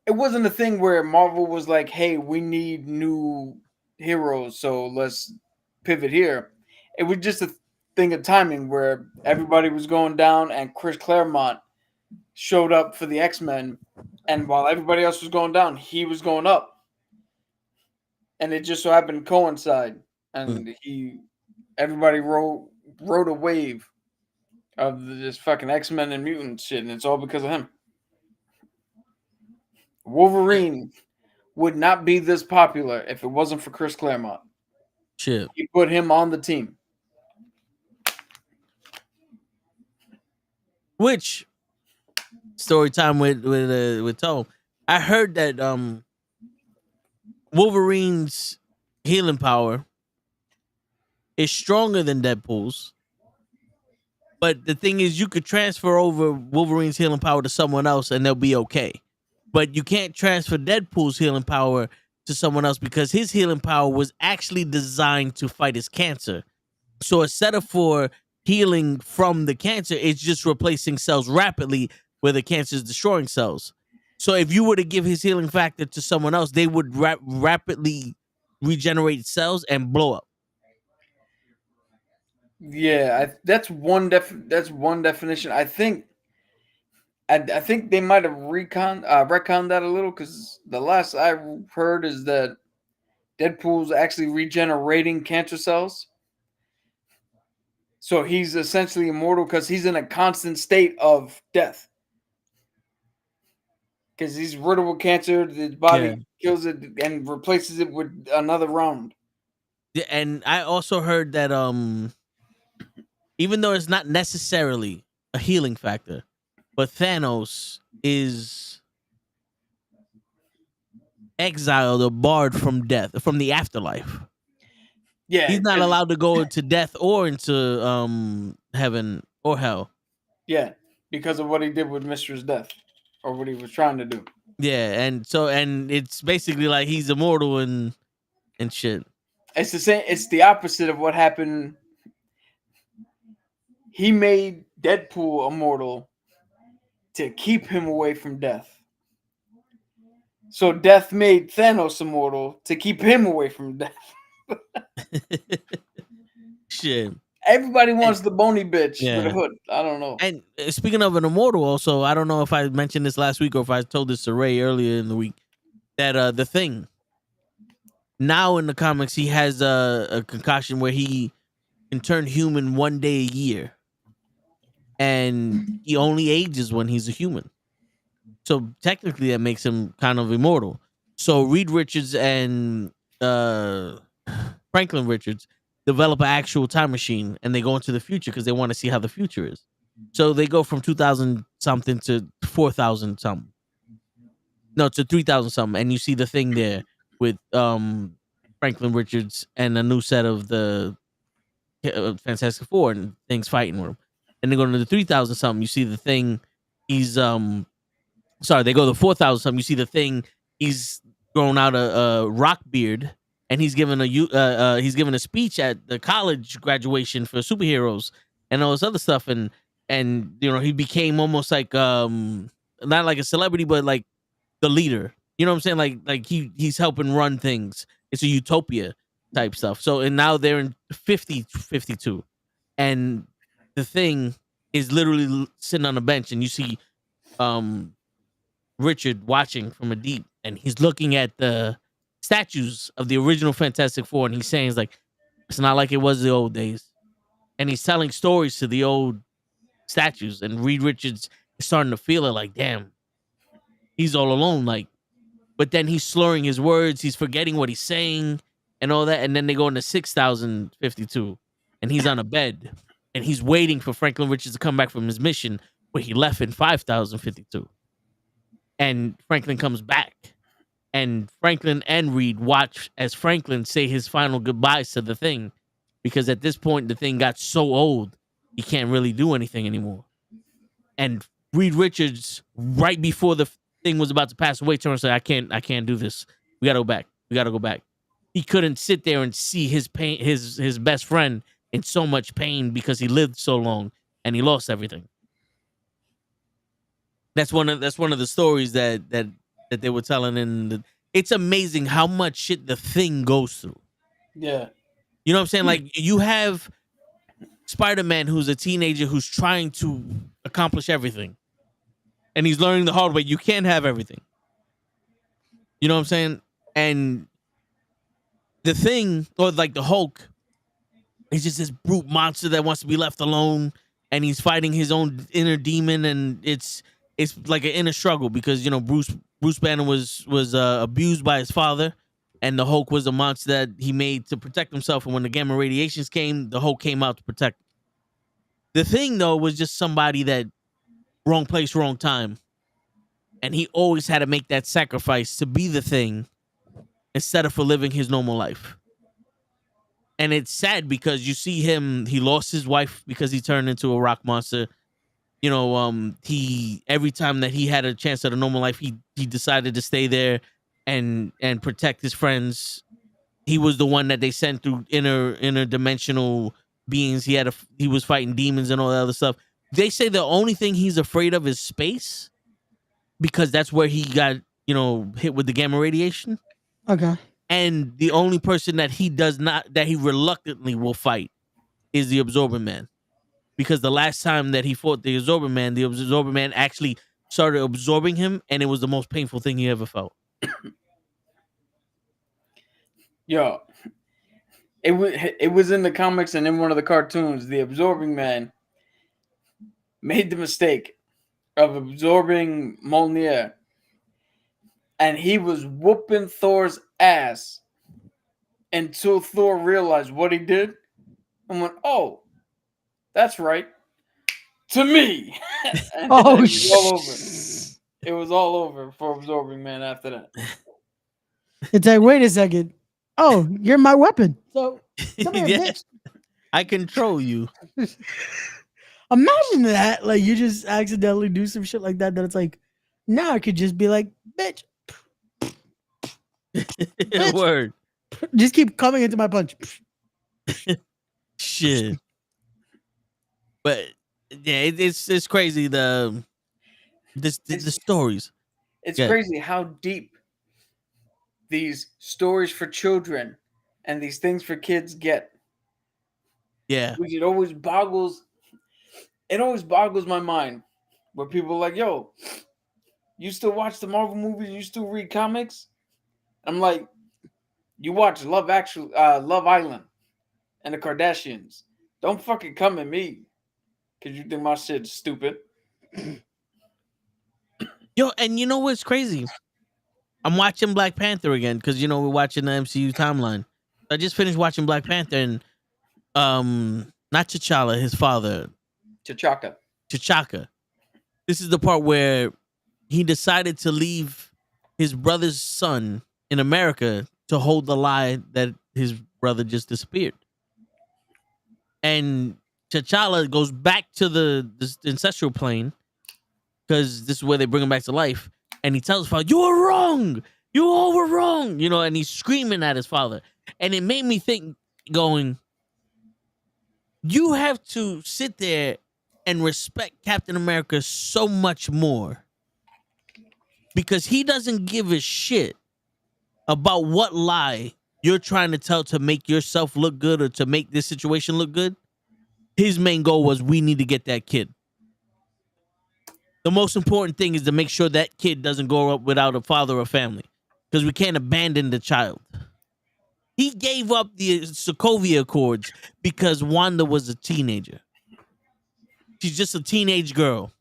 it wasn't a thing where Marvel was like, hey, we need new heroes, so let's pivot here. It was just a thing of timing where everybody was going down and Chris Claremont showed up for the X-Men, and while everybody else was going down, he was going up. And it just so happened to coincide. And everybody rode a wave of this fucking X-Men and mutant shit, and it's all because of him. Wolverine would not be this popular if it wasn't for Chris Claremont. Shit. He put him on the team. Which story time with Tom? I heard that Wolverine's healing power is stronger than Deadpool's. But the thing is, you could transfer over Wolverine's healing power to someone else and they'll be okay. But you can't transfer Deadpool's healing power to someone else because his healing power was actually designed to fight his cancer. So instead of for healing from the cancer, it's just replacing cells rapidly where the cancer is destroying cells. So if you were to give his healing factor to someone else, they would rapidly regenerate cells and blow up. Yeah, that's one definition. I think they might have retconned that a little because the last I heard is that Deadpool's actually regenerating cancer cells. So he's essentially immortal because he's in a constant state of death. Because he's riddled with cancer, his body kills it and replaces it with another round. Yeah, and I also heard that even though it's not necessarily a healing factor, but Thanos is exiled or barred from death, from the afterlife. Yeah, He's not allowed to go into death or into heaven or hell. Yeah, because of what he did with Mistress Death, or what he was trying to do. Yeah, and it's basically like he's immortal and shit. It's the same. It's the opposite of what happened. He made Deadpool immortal to keep him away from death. So death made Thanos immortal to keep him away from death. Shit. Everybody wants the bony bitch with a hood. I don't know. And speaking of an immortal, also, I don't know if I mentioned this last week or if I told this to Ray earlier in the week, that the Thing, now in the comics, he has a concoction where he can turn human one day a year. And he only ages when he's a human. So technically that makes him kind of immortal. So Reed Richards and Franklin Richards develop an actual time machine and they go into the future because they want to see how the future is. So they go from 2000 something to 4000 something. No, to 3000 something. And you see the Thing there with Franklin Richards and a new set of the Fantastic Four and things fighting with him. And they go to the 3000 something. You see the Thing. He's sorry, they go to 4000 something. You see the Thing. He's grown out a rock beard, and he's given a speech at the college graduation for superheroes and all this other stuff. And you know, he became almost like not like a celebrity, but like the leader. You know what I'm saying? Like he's helping run things. It's a utopia type stuff. So and now they're in 52, and the Thing is literally sitting on a bench, and you see Richard watching from a deep, and he's looking at the statues of the original Fantastic Four, and he's saying, "It's like it's not like it was the old days," and he's telling stories to the old statues, and Reed Richards is starting to feel it, like, damn, he's all alone, like. But then he's slurring his words, he's forgetting what he's saying, and all that, and then they go into 6052, and he's on a bed, and he's waiting for Franklin Richards to come back from his mission where he left in 5052. And Franklin comes back, and Franklin and Reed watch as Franklin say his final goodbyes to the Thing, because at this point the Thing got so old he can't really do anything anymore. And Reed Richards, right before the Thing was about to pass away, turned and said, I can't do this. We gotta go back. We gotta go back. He couldn't sit there and see his pain, his best friend in so much pain because he lived so long and he lost everything. That's one of the stories that they were telling it's amazing how much shit the Thing goes through. Yeah. You know what I'm saying? Like, you have Spider-Man, who's a teenager who's trying to accomplish everything. And he's learning the hard way. You can't have everything. You know what I'm saying? And the Thing, or like the Hulk, is just this brute monster that wants to be left alone, and he's fighting his own inner demon, and it's like an inner struggle because, you know, Bruce Banner was abused by his father, and the Hulk was a monster that he made to protect himself. And when the gamma radiations came, the Hulk came out to protect him. The Thing, though, was just somebody that wrong place, wrong time, and he always had to make that sacrifice to be the Thing instead of for living his normal life. And it's sad because you see him, he lost his wife because he turned into a rock monster. You know, he, every time that he had a chance at a normal life, he decided to stay there and protect his friends. He was the one that they sent through interdimensional beings. He was fighting demons and all that other stuff. They say the only thing he's afraid of is space, because that's where he got, you know, hit with the gamma radiation. Okay. And the only person that he reluctantly will fight is the Absorbent Man. Because the last time that he fought the Absorbent Man actually started absorbing him, and it was the most painful thing he ever felt. Yo, It was in the comics and in one of the cartoons. The absorbing man made the mistake of absorbing Mjolnir, and he was whooping Thor's ass until Thor realized what he did and went, "Oh, that's right, to me." And Oh, it was all over. It was all over for absorbing man after that. It's like, wait a second. Oh, you're my weapon. So come here, Yeah. bitch. I control you. Imagine that. Like you just accidentally do some shit like that. That it's like, now I could just be like, bitch. Bitch. Word. Just keep coming into my punch. Shit. But yeah, it's crazy the stories. It's Yeah. crazy how deep these stories for children and these things for kids get. Yeah. Which it always boggles my mind where people are like, "Yo, you still watch the Marvel movies? You still read comics?" I'm like, "You watch Love Island and the Kardashians. Don't fucking come at me because you think my shit's stupid." Yo, and you know what's crazy? I'm watching Black Panther again because we're watching the MCU timeline. I just finished watching Black Panther and not T'Challa, his father, T'Chaka. T'Chaka. This is the part where he decided to leave his brother's son in America to hold the lie that his brother just disappeared. And T'Challa goes back to the ancestral plane because this is where they bring him back to life. And he tells his father, "You were wrong. You all were wrong." And he's screaming at his father. And it made me think, going, you have to sit there and respect Captain America so much more because he doesn't give a shit about what lie you're trying to tell to make yourself look good or to make this situation look good. His main goal was, we need to get that kid. The most important thing is to make sure that kid doesn't grow up without a father or family because we can't abandon the child. He gave up the Sokovia Accords because Wanda was a teenager. She's just a teenage girl.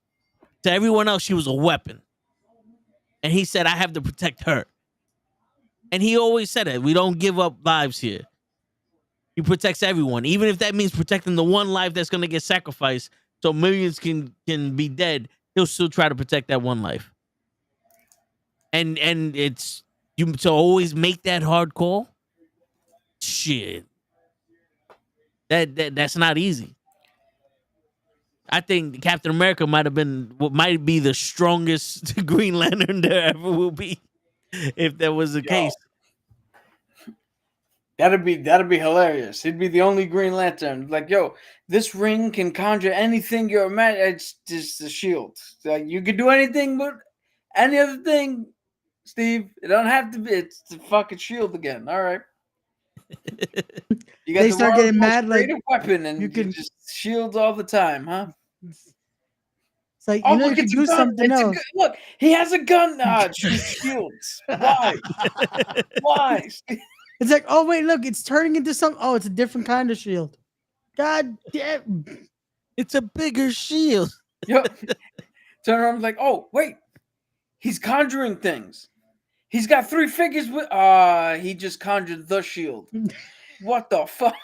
To everyone else, she was a weapon. And he said, I have to protect her. And he always said it. We don't give up lives here. He protects everyone, even if that means protecting the one life that's going to get sacrificed so millions can be dead. He'll still try to protect that one life. And it's you to always make that hard call. Shit. That's not easy. I think Captain America might be the strongest Green Lantern there ever will be if that was the case. That'd be hilarious. He'd be the only Green Lantern. Like, yo, this ring can conjure anything you're imagining. It's just a shield. Like, you could do anything but any other thing, Steve. It don't have to be. It's the fucking shield again. All right. You got They start getting mad, like weapon, and you can just shields all the time, huh? It's like, you can do something else. Look, he has a gun. Shields. Why? Why? It's like, oh wait, look, it's turning into some. Oh, it's a different kind of shield. God damn, it's a bigger shield. Yep. Turn around, like, oh wait, he's conjuring things. He's got 3 figures with. He just conjured the shield. What the fuck?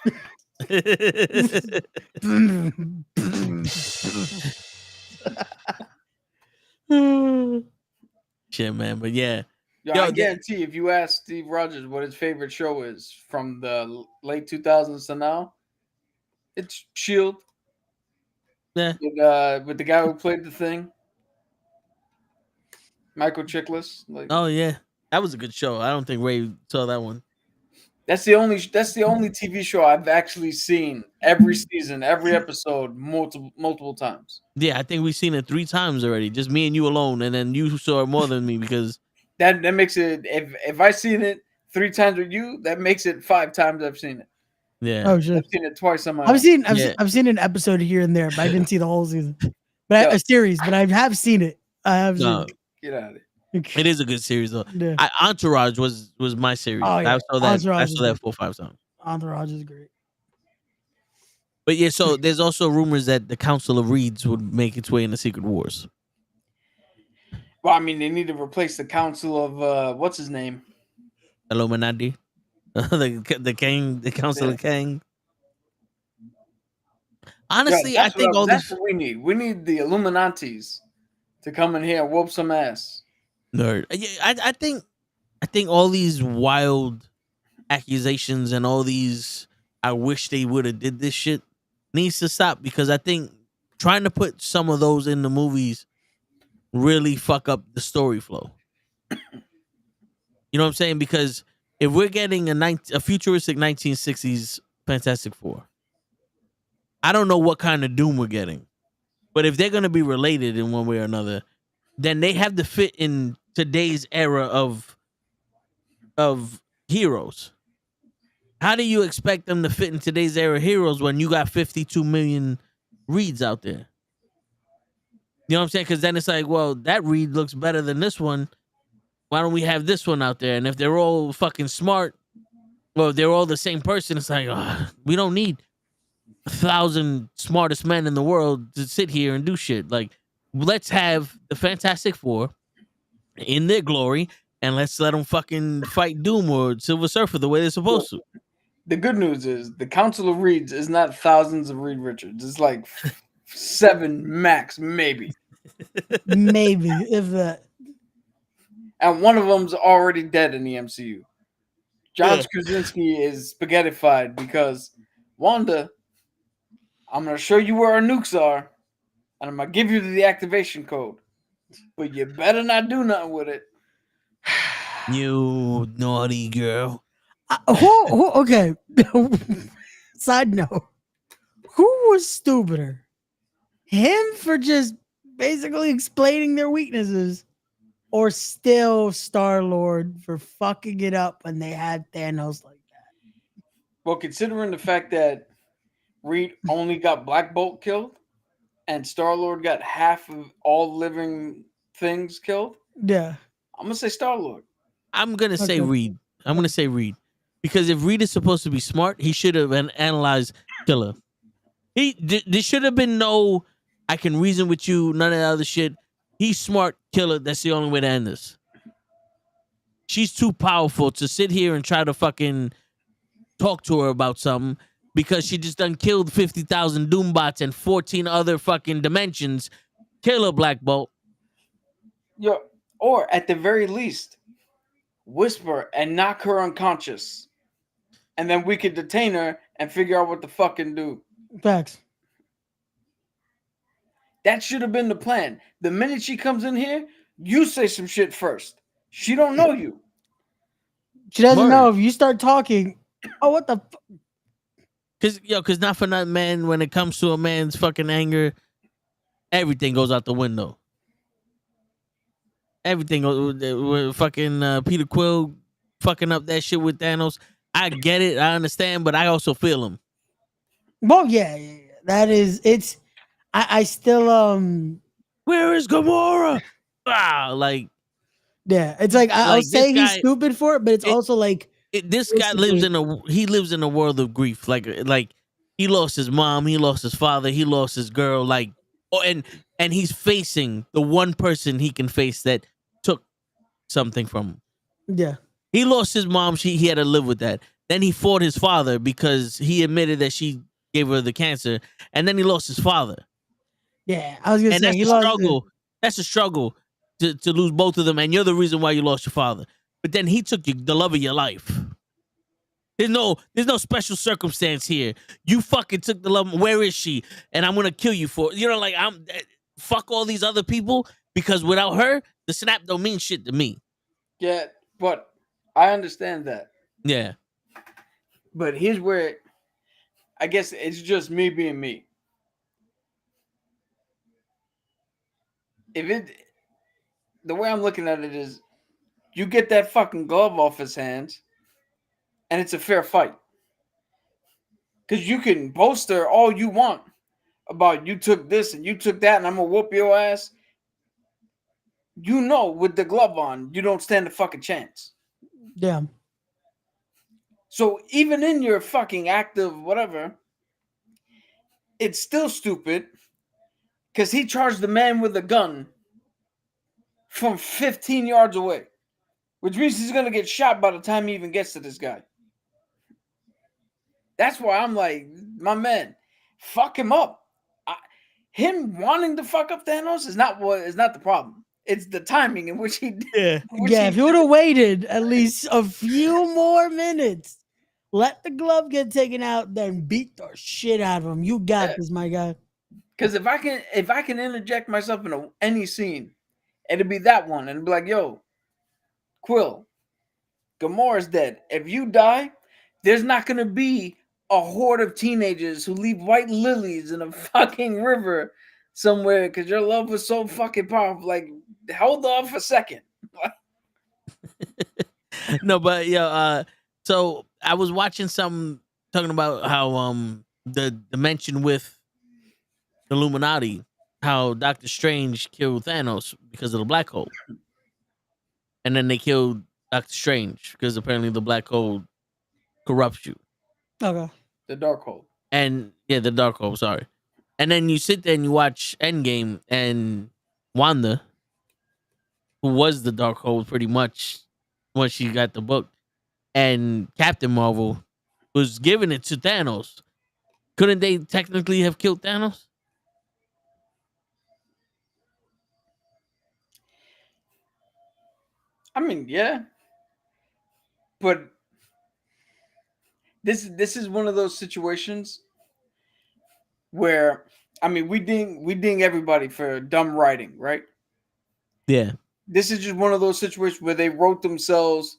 Shit, man. But yeah. Yo, I guarantee if you ask Steve Rogers what his favorite show is from the late 2000s to now, it's S.H.I.E.L.D. Yeah. With the guy who played the Thing, Michael Chiklis. Like, oh yeah, that was a good show. I don't think Ray saw that one. That's the only TV show I've actually seen every season, every episode, multiple times. Yeah, I think we've seen it 3 times already. Just me and you alone, and then you saw it more than me because that makes it. If I've seen it 3 times with you, that makes it 5 times I've seen it. Yeah. Oh shit. I've seen it twice on my. I've seen an episode here and there, but I didn't see the whole season. But a series, but I have seen it. I have seen it. Get out of it. It is a good series though. Yeah. Entourage was my series. Oh, yeah. I saw that 4 or 5 times. Entourage is great. But yeah, so there's also rumors that the Council of Reeds would make its way into Secret Wars. Well, I mean, they need to replace the council of what's his name? Illuminati, the King, the Council of Kang. Honestly, Yeah, I think all that's these what we need. We need the Illuminatis to come in here and whoop some ass. nerd. Yeah, I think all these wild accusations and all these I wish they would have did this shit needs to stop, because I think trying to put some of those in the movies really fuck up the story flow. You know what I'm saying? Because if we're getting a futuristic 1960s Fantastic Four, I don't know what kind of Doom we're getting. But if they're going to be related in one way or another, then they have to fit in today's era of heroes. How do you expect them to fit in today's era of heroes when you got 52 million reads out there? You know what I'm saying? Because then it's like, well, that read looks better than this one. Why don't we have this one out there? And if they're all fucking smart, well, if they're all the same person, it's like, we don't need 1,000 smartest men in the world to sit here and do shit. Like, let's have the Fantastic Four in their glory, and let's let them fucking fight Doom or Silver Surfer the way they're supposed to. The good news is the Council of Reeds is not thousands of Reed Richards. It's like 7 max, maybe. Maybe if that. And one of them's already dead in the MCU. John Krasinski is spaghettified because Wanda, I'm gonna show you where our nukes are, and I'm gonna give you the activation code. But you better not do nothing with it. You naughty girl. Okay. Side note. Who was stupider? Him for just basically explaining their weaknesses, or still Star-Lord for fucking it up when they had Thanos like that? Well, considering the fact that Reed only got Black Bolt killed and Star-Lord got half of all living things killed, Yeah. I'm gonna say Star-Lord. I'm gonna say Reed. I'm gonna say Reed. Because if Reed is supposed to be smart, he should have analyzed Killer. There should have been no I can reason with you, none of that other shit. He's smart, Killer. That's the only way to end this. She's too powerful to sit here and try to fucking talk to her about something because she just done killed 50,000 Doombots and 14 other fucking dimensions. Killer Black Bolt. Yo, or at the very least, whisper and knock her unconscious. And then we could detain her and figure out what to fucking do. Facts. That should have been the plan. The minute she comes in here, you say some shit first. She don't know you. She doesn't know if you start talking. Oh, what the? Because not for nothing, man. When it comes to a man's fucking anger, everything goes out the window. Everything goes. Fucking Peter Quill fucking up that shit with Thanos. I get it. I understand, but I also feel him. Well, yeah, that is. It's. I still Where is Gamora? Like. Yeah, it's like I'll say he's stupid for it, but it's also like this guy lives in a world of grief. Like he lost his mom, he lost his father, he lost his girl. Like, and he's facing the one person he can face that took something from him. Yeah, he lost his mom. He had to live with that. Then he fought his father because he admitted that she gave her the cancer, and then he lost his father. Yeah, I was gonna say that's he a struggle. That's a struggle. To lose both of them, and you're the reason why you lost your father. But then he took the love of your life. There's no special circumstance here. You fucking took the love. Where is she? And I'm gonna kill you for like fuck all these other people because without her, the snap don't mean shit to me. Yeah, but I understand that. Yeah. But here's where I guess it's just me being me. The way I'm looking at it is you get that fucking glove off his hands and it's a fair fight. Because you can bolster all you want about you took this and you took that and I'm going to whoop your ass. You know, with the glove on, you don't stand a fucking chance. Yeah. So even in your fucking active whatever, it's still stupid because he charged the man with a gun from 15 yards away, which means he's gonna get shot by the time he even gets to this guy. That's why I'm like, my man, fuck him up. Him wanting to fuck up Thanos is not the problem. It's the timing in which he did. If he would have waited at least a few more minutes, let the glove get taken out, then beat the shit out of him. You got this, my guy. Because if I can interject myself in any scene, it'd be that one, and be like, yo, Quill, Gamora's dead. If you die, there's not gonna be a horde of teenagers who leave white lilies in a fucking river somewhere because your love was so fucking powerful. Like, hold off a second. No, but yeah. So I was watching something talking about how the dimension with the Illuminati, how Doctor Strange killed Thanos because of the black hole, and then they killed Doctor Strange because apparently the black hole corrupts you. Okay. The dark hole. And yeah, the dark hole. Sorry. And then you sit there and you watch Endgame, and Wanda, who was the dark hole pretty much once she got the book, and Captain Marvel was giving it to Thanos. Couldn't they technically have killed Thanos? I mean, yeah. But this is one of those situations where, I mean, we ding everybody for dumb writing, right? Yeah. This is just one of those situations where they wrote themselves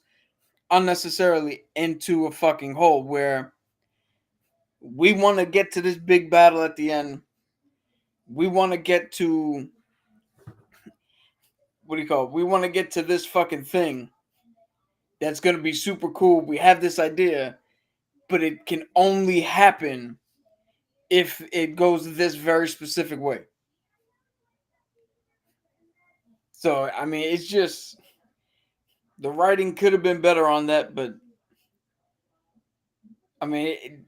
unnecessarily into a fucking hole where we want to get to this big battle at the end. We want to get to, what do you call it? We want to get to this fucking thing that's going to be super cool. We have this idea, but it can only happen if it goes this very specific way. So, I mean, it's just, the writing could have been better on that, but I mean,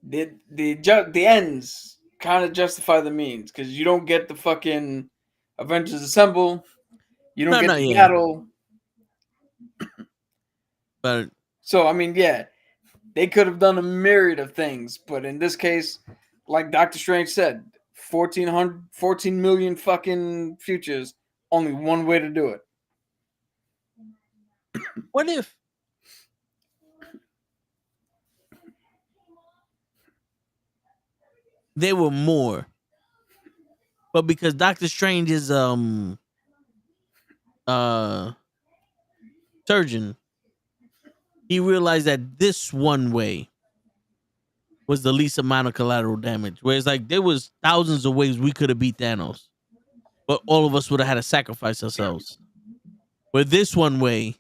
the ends kind of justify the means because you don't get the fucking Avengers Assemble, you don't get the battle. But so I mean, yeah, they could have done a myriad of things, but in this case, like Doctor Strange said, 14 million fucking futures, only one way to do it. What if there were more, but because Doctor Strange is surgeon, he realized that this one way was the least amount of collateral damage. Whereas like there was thousands of ways we could have beat Thanos, but all of us would have had to sacrifice ourselves. But this one way,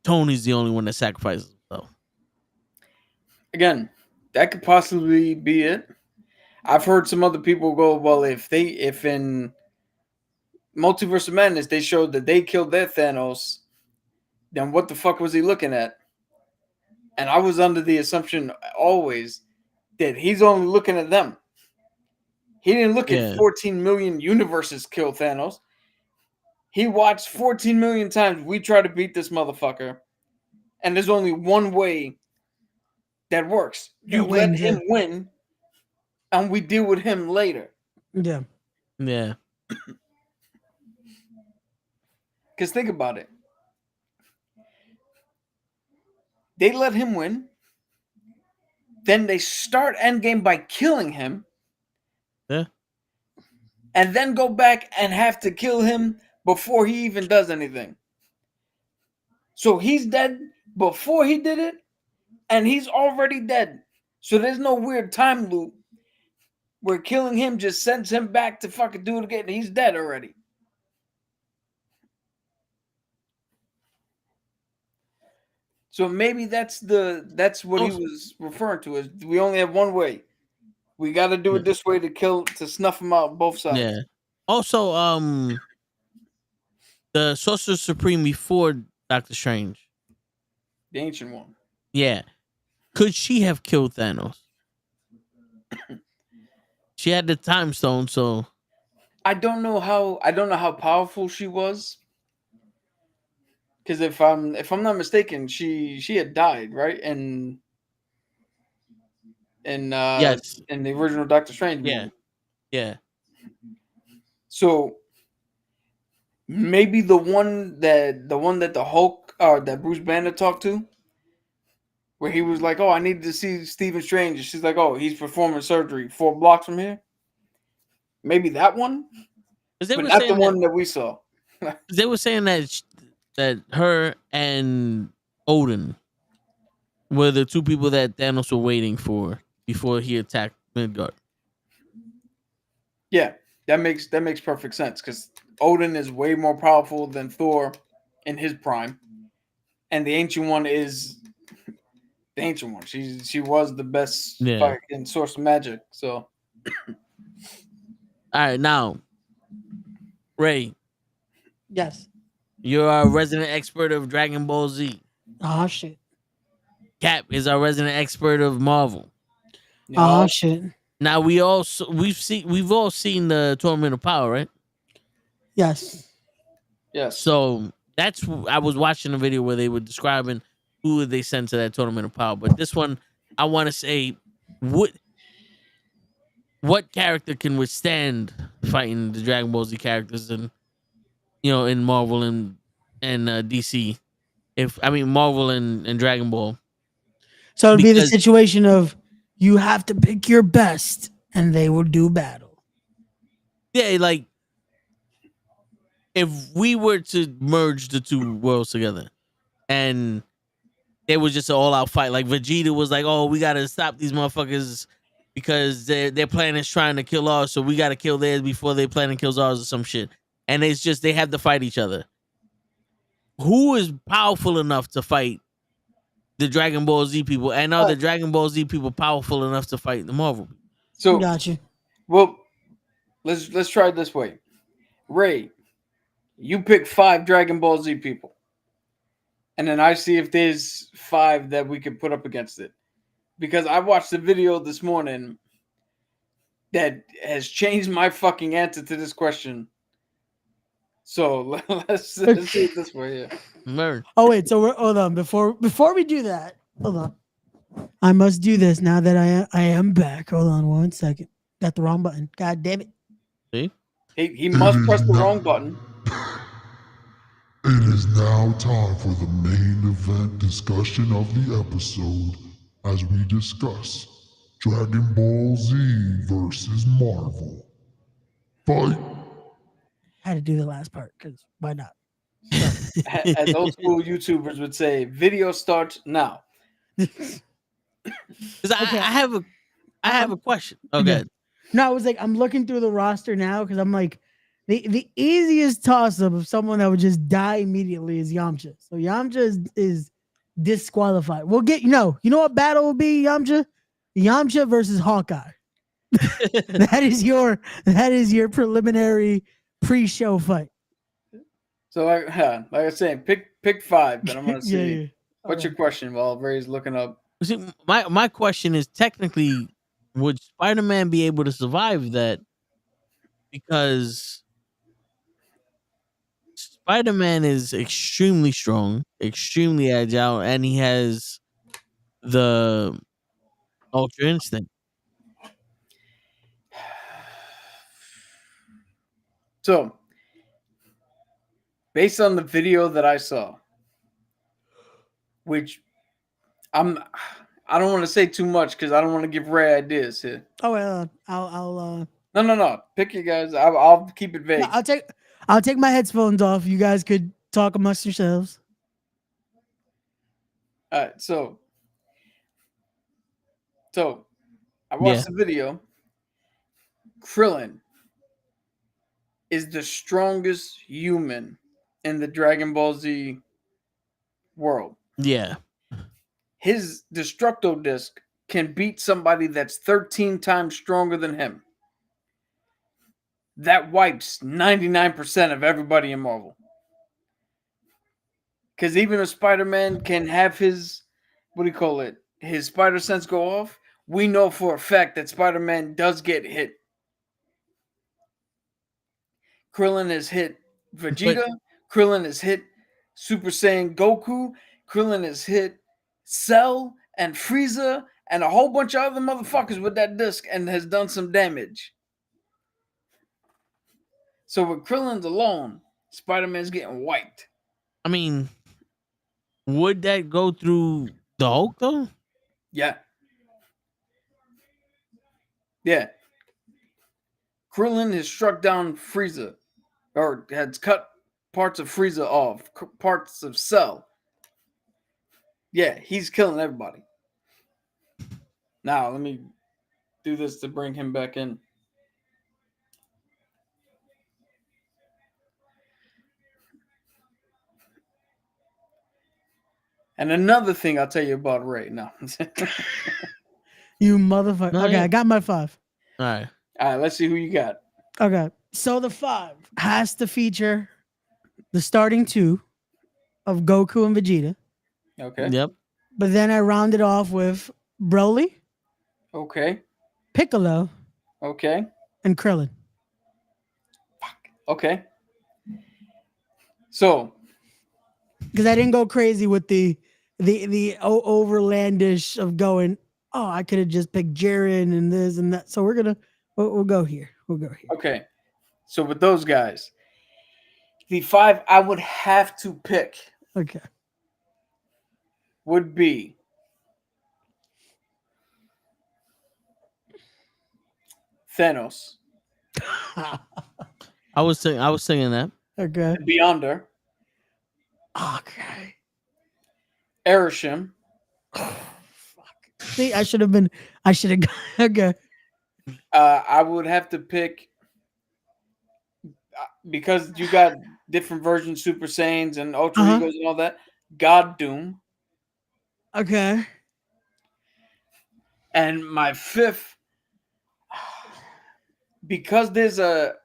Tony's the only one that sacrifices himself. Again, that could possibly be it. I've heard some other people go, well, if in Multiverse of Madness they showed that they killed their Thanos, then what the fuck was he looking at? And I was under the assumption always that he's only looking at them. He didn't look at 14 million universes kill Thanos. He watched 14 million times we try to beat this motherfucker, and there's only one way that works. You let him win, and we deal with him later. Yeah. Yeah. Because think about it. They let him win. Then they start Endgame by killing him. Yeah. And then go back and have to kill him before he even does anything. So he's dead before he did it, and he's already dead. So there's no weird time loop where killing him just sends him back to fucking do it again. He's dead already. So maybe that's what he was referring to, is we only have one way. We got to do it this way to snuff him out both sides. Yeah. Also, the Sorcerer Supreme before Doctor Strange, The Ancient One. Yeah. Could she have killed Thanos? She had the time stone, so I don't know how powerful she was. Because if I'm not mistaken, she had died, right? yes. In the original Doctor Strange Yeah. movie. Yeah. So maybe the one that the Hulk or that Bruce Banner talked to, where he was like, "Oh, I needed to see Stephen Strange," and she's like, "Oh, he's performing surgery 4 blocks from here." Maybe that one, Because they but were not the saying one that we saw. that her and Odin were the two people that Thanos were waiting for before he attacked Midgard. Yeah, that makes perfect sense because Odin is way more powerful than Thor in his prime, and the Ancient One is the Ancient One. She was the best Yeah. fucking source of magic. So All right, now, Ray, Yes. you're our resident expert of Dragon Ball Z. Oh shit. Cap is our resident expert of Marvel. Oh no, shit. Now we've all seen the Tournament of Power, right? Yes. yes. So I was watching a video where they were describing who they sent to that Tournament of Power. But this one, I want to say, what character can withstand fighting the Dragon Ball Z characters in Marvel and DC? Marvel and Dragon Ball. So it'd be the Because situation of you have to pick your best and they will do battle. yeah, like if we were to merge the two worlds together and it was just an all-out fight, like Vegeta was like, "Oh, we gotta stop these motherfuckers because their plan is trying to kill ours, so we gotta kill theirs before they plan to kill ours or some shit." And it's just they have to fight each other. Who is powerful enough to fight the Dragon Ball Z people, and are the Dragon Ball Z people powerful enough to fight the Marvel people? So Gotcha. well, let's try it this way. Ray, you pick 5 Dragon Ball Z people, and then I see if there's 5 that we can put up against it. Because I watched a video this morning that has changed my fucking answer to this question. So let's see it this way. Yeah. Murder. Oh wait, so hold on. Before we do that, hold on. I must do this now that I am back. Hold on 1 second. Got the wrong button. God damn it. See? He must press the wrong button. It is now time for the main event discussion of the episode as we discuss Dragon Ball Z versus Marvel. Fight! I had to do the last part because why not? As old school YouTubers would say, video starts now. Because Okay. I have a question. Okay. No, I was like, I'm looking through the roster now because I'm like, the easiest toss up of someone that would just die immediately is Yamcha. So Yamcha is disqualified. We'll get you know what battle will be, Yamcha? Yamcha versus Hawkeye. that is your preliminary pre-show fight. So like I was saying, pick 5, but I'm gonna see. Yeah. What's your question while Ray's looking up? See, my question is technically, would Spider-Man be able to survive that? Because Spider-Man is extremely strong, extremely agile, and he has the Ultra Instinct. So, based on the video that I saw, which I don't want to say too much because I don't want to give Ray ideas here. Oh well, I'll No. Pick you guys. I'll keep it vague. no, I'll take my headphones off. You guys could talk amongst yourselves. All right, so I watched the video. Krillin is the strongest human in the Dragon Ball Z world. Yeah. His Destructo Disc can beat somebody that's 13 times stronger than him. That wipes 99% of everybody in Marvel. Because even if Spider-Man can have his, what do you call it, his spider sense go off, we know for a fact that Spider-Man does get hit. Krillin has hit Vegeta. Krillin has hit Super Saiyan Goku. Krillin has hit Cell and Frieza and a whole bunch of other motherfuckers with that disc and has done some damage. So with Krillin's alone, Spider-Man's getting wiped. I mean, would that go through the Hulk though? Yeah. Yeah. Krillin has struck down Frieza, or has cut parts of Frieza off, parts of Cell. Yeah, he's killing everybody. Now, let me do this to bring him back in. And another thing I'll tell you about Ray now. You motherfucker. No, Okay, yeah. I got my 5. All right. All right, let's see who you got. Okay, so the 5 has to feature the starting 2 of Goku and Vegeta, Okay. Yep. but then I rounded off with Broly, Okay. Piccolo, Okay. and Krillin. Okay. So, Because I didn't go crazy with the overlandish of going, oh, I could have just picked Jiren and this and that. So we'll go here. We'll go here. okay. So with those guys, the 5 I would have to pick Okay. would be Thanos, I was singing that. Okay. Beyonder, Okay. Erishim, See, I should have okay. I would have to pick because you got different versions, Super Saiyans and Ultra Uh-huh. Egos and all that. God Doom, Okay. and my 5th, because there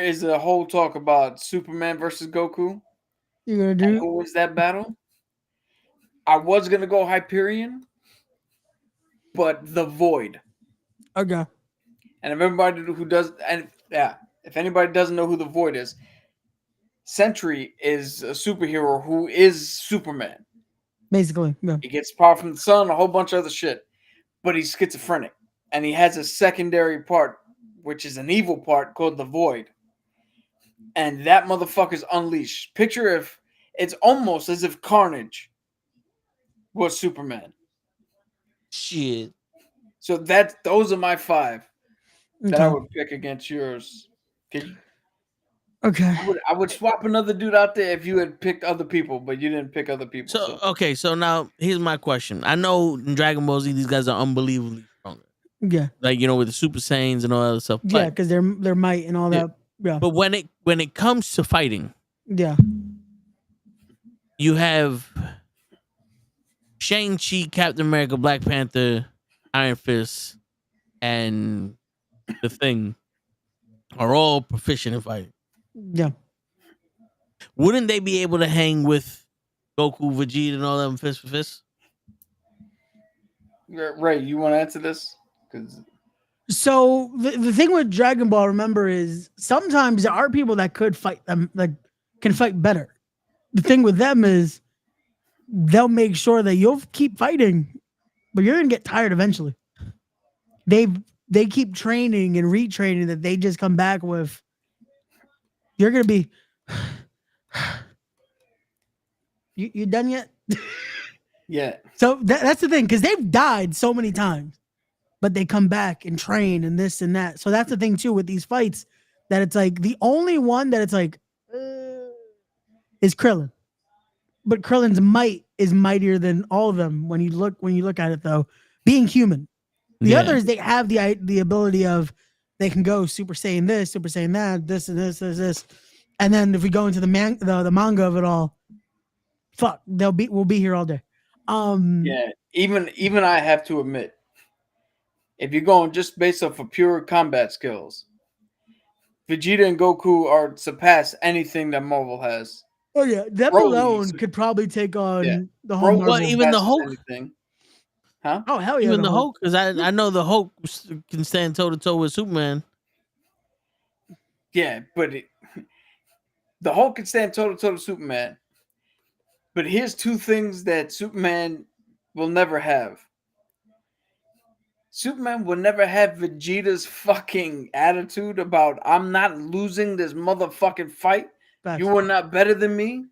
is a whole talk about Superman versus Goku. You're And gonna who wins that battle? I was gonna go Hyperion, but the Void. okay. And if everybody who does, and yeah, if anybody doesn't know who the Void is, Sentry is a superhero who is Superman. Basically. Yeah. He gets power from the sun, a whole bunch of other shit, but he's schizophrenic, and he has a secondary part, which is an evil part called the Void. And that motherfucker's unleashed. Picture if it's almost as if Carnage was Superman. Shit. So those are my 5 that I Okay. would pick against yours. Okay. I would swap another dude out there if you had picked other people, but you didn't pick other people. So okay, so now here's my question. I know in Dragon Ball Z these guys are unbelievably stronger. Yeah. Like, with the Super Saiyans and all that other stuff. Yeah, But, because they're might and all Yeah. that. Yeah. but when it comes to fighting, Yeah. you have Shang-Chi, Captain America, Black Panther, Iron Fist, and the Thing are all proficient in fighting. Yeah. Wouldn't they be able to hang with Goku, Vegeta, and all them fist for fist? Ray, you want to answer this? Because So the thing with Dragon Ball, remember, is sometimes there are people that could fight them, like can fight better. The thing with them is they'll make sure that you'll keep fighting, but you're gonna get tired eventually. They keep training and retraining that they just come back with. You're gonna be. You done yet? yeah, So that's the thing, because they've died so many times, but they come back and train and this and that. So that's the thing too with these fights, that it's like the only one that it's like is Krillin, but Krillin's might is mightier than all of them when you look at it though. Being human, the Yeah. others they have the ability of they can go Super Saiyan this, Super Saiyan that, this and this, and then if we go into the manga of it all, fuck, we'll be here all day. yeah. Even I have to admit, if you're going just based off of pure combat skills, Vegeta and Goku are surpass anything that Marvel has. Oh yeah, them Broly alone su- could probably take on Yeah. the whole Broly Marvel. Well, even the surpasses Hulk? anything. Huh? Oh hell yeah, Even the Hulk, because I know the Hulk can stand toe to toe with Superman. Yeah, but the Hulk can stand toe to toe to Superman. But here's two things that Superman will never have. Superman will never have Vegeta's fucking attitude about I'm not losing this motherfucking fight. Facts. You are not better than me.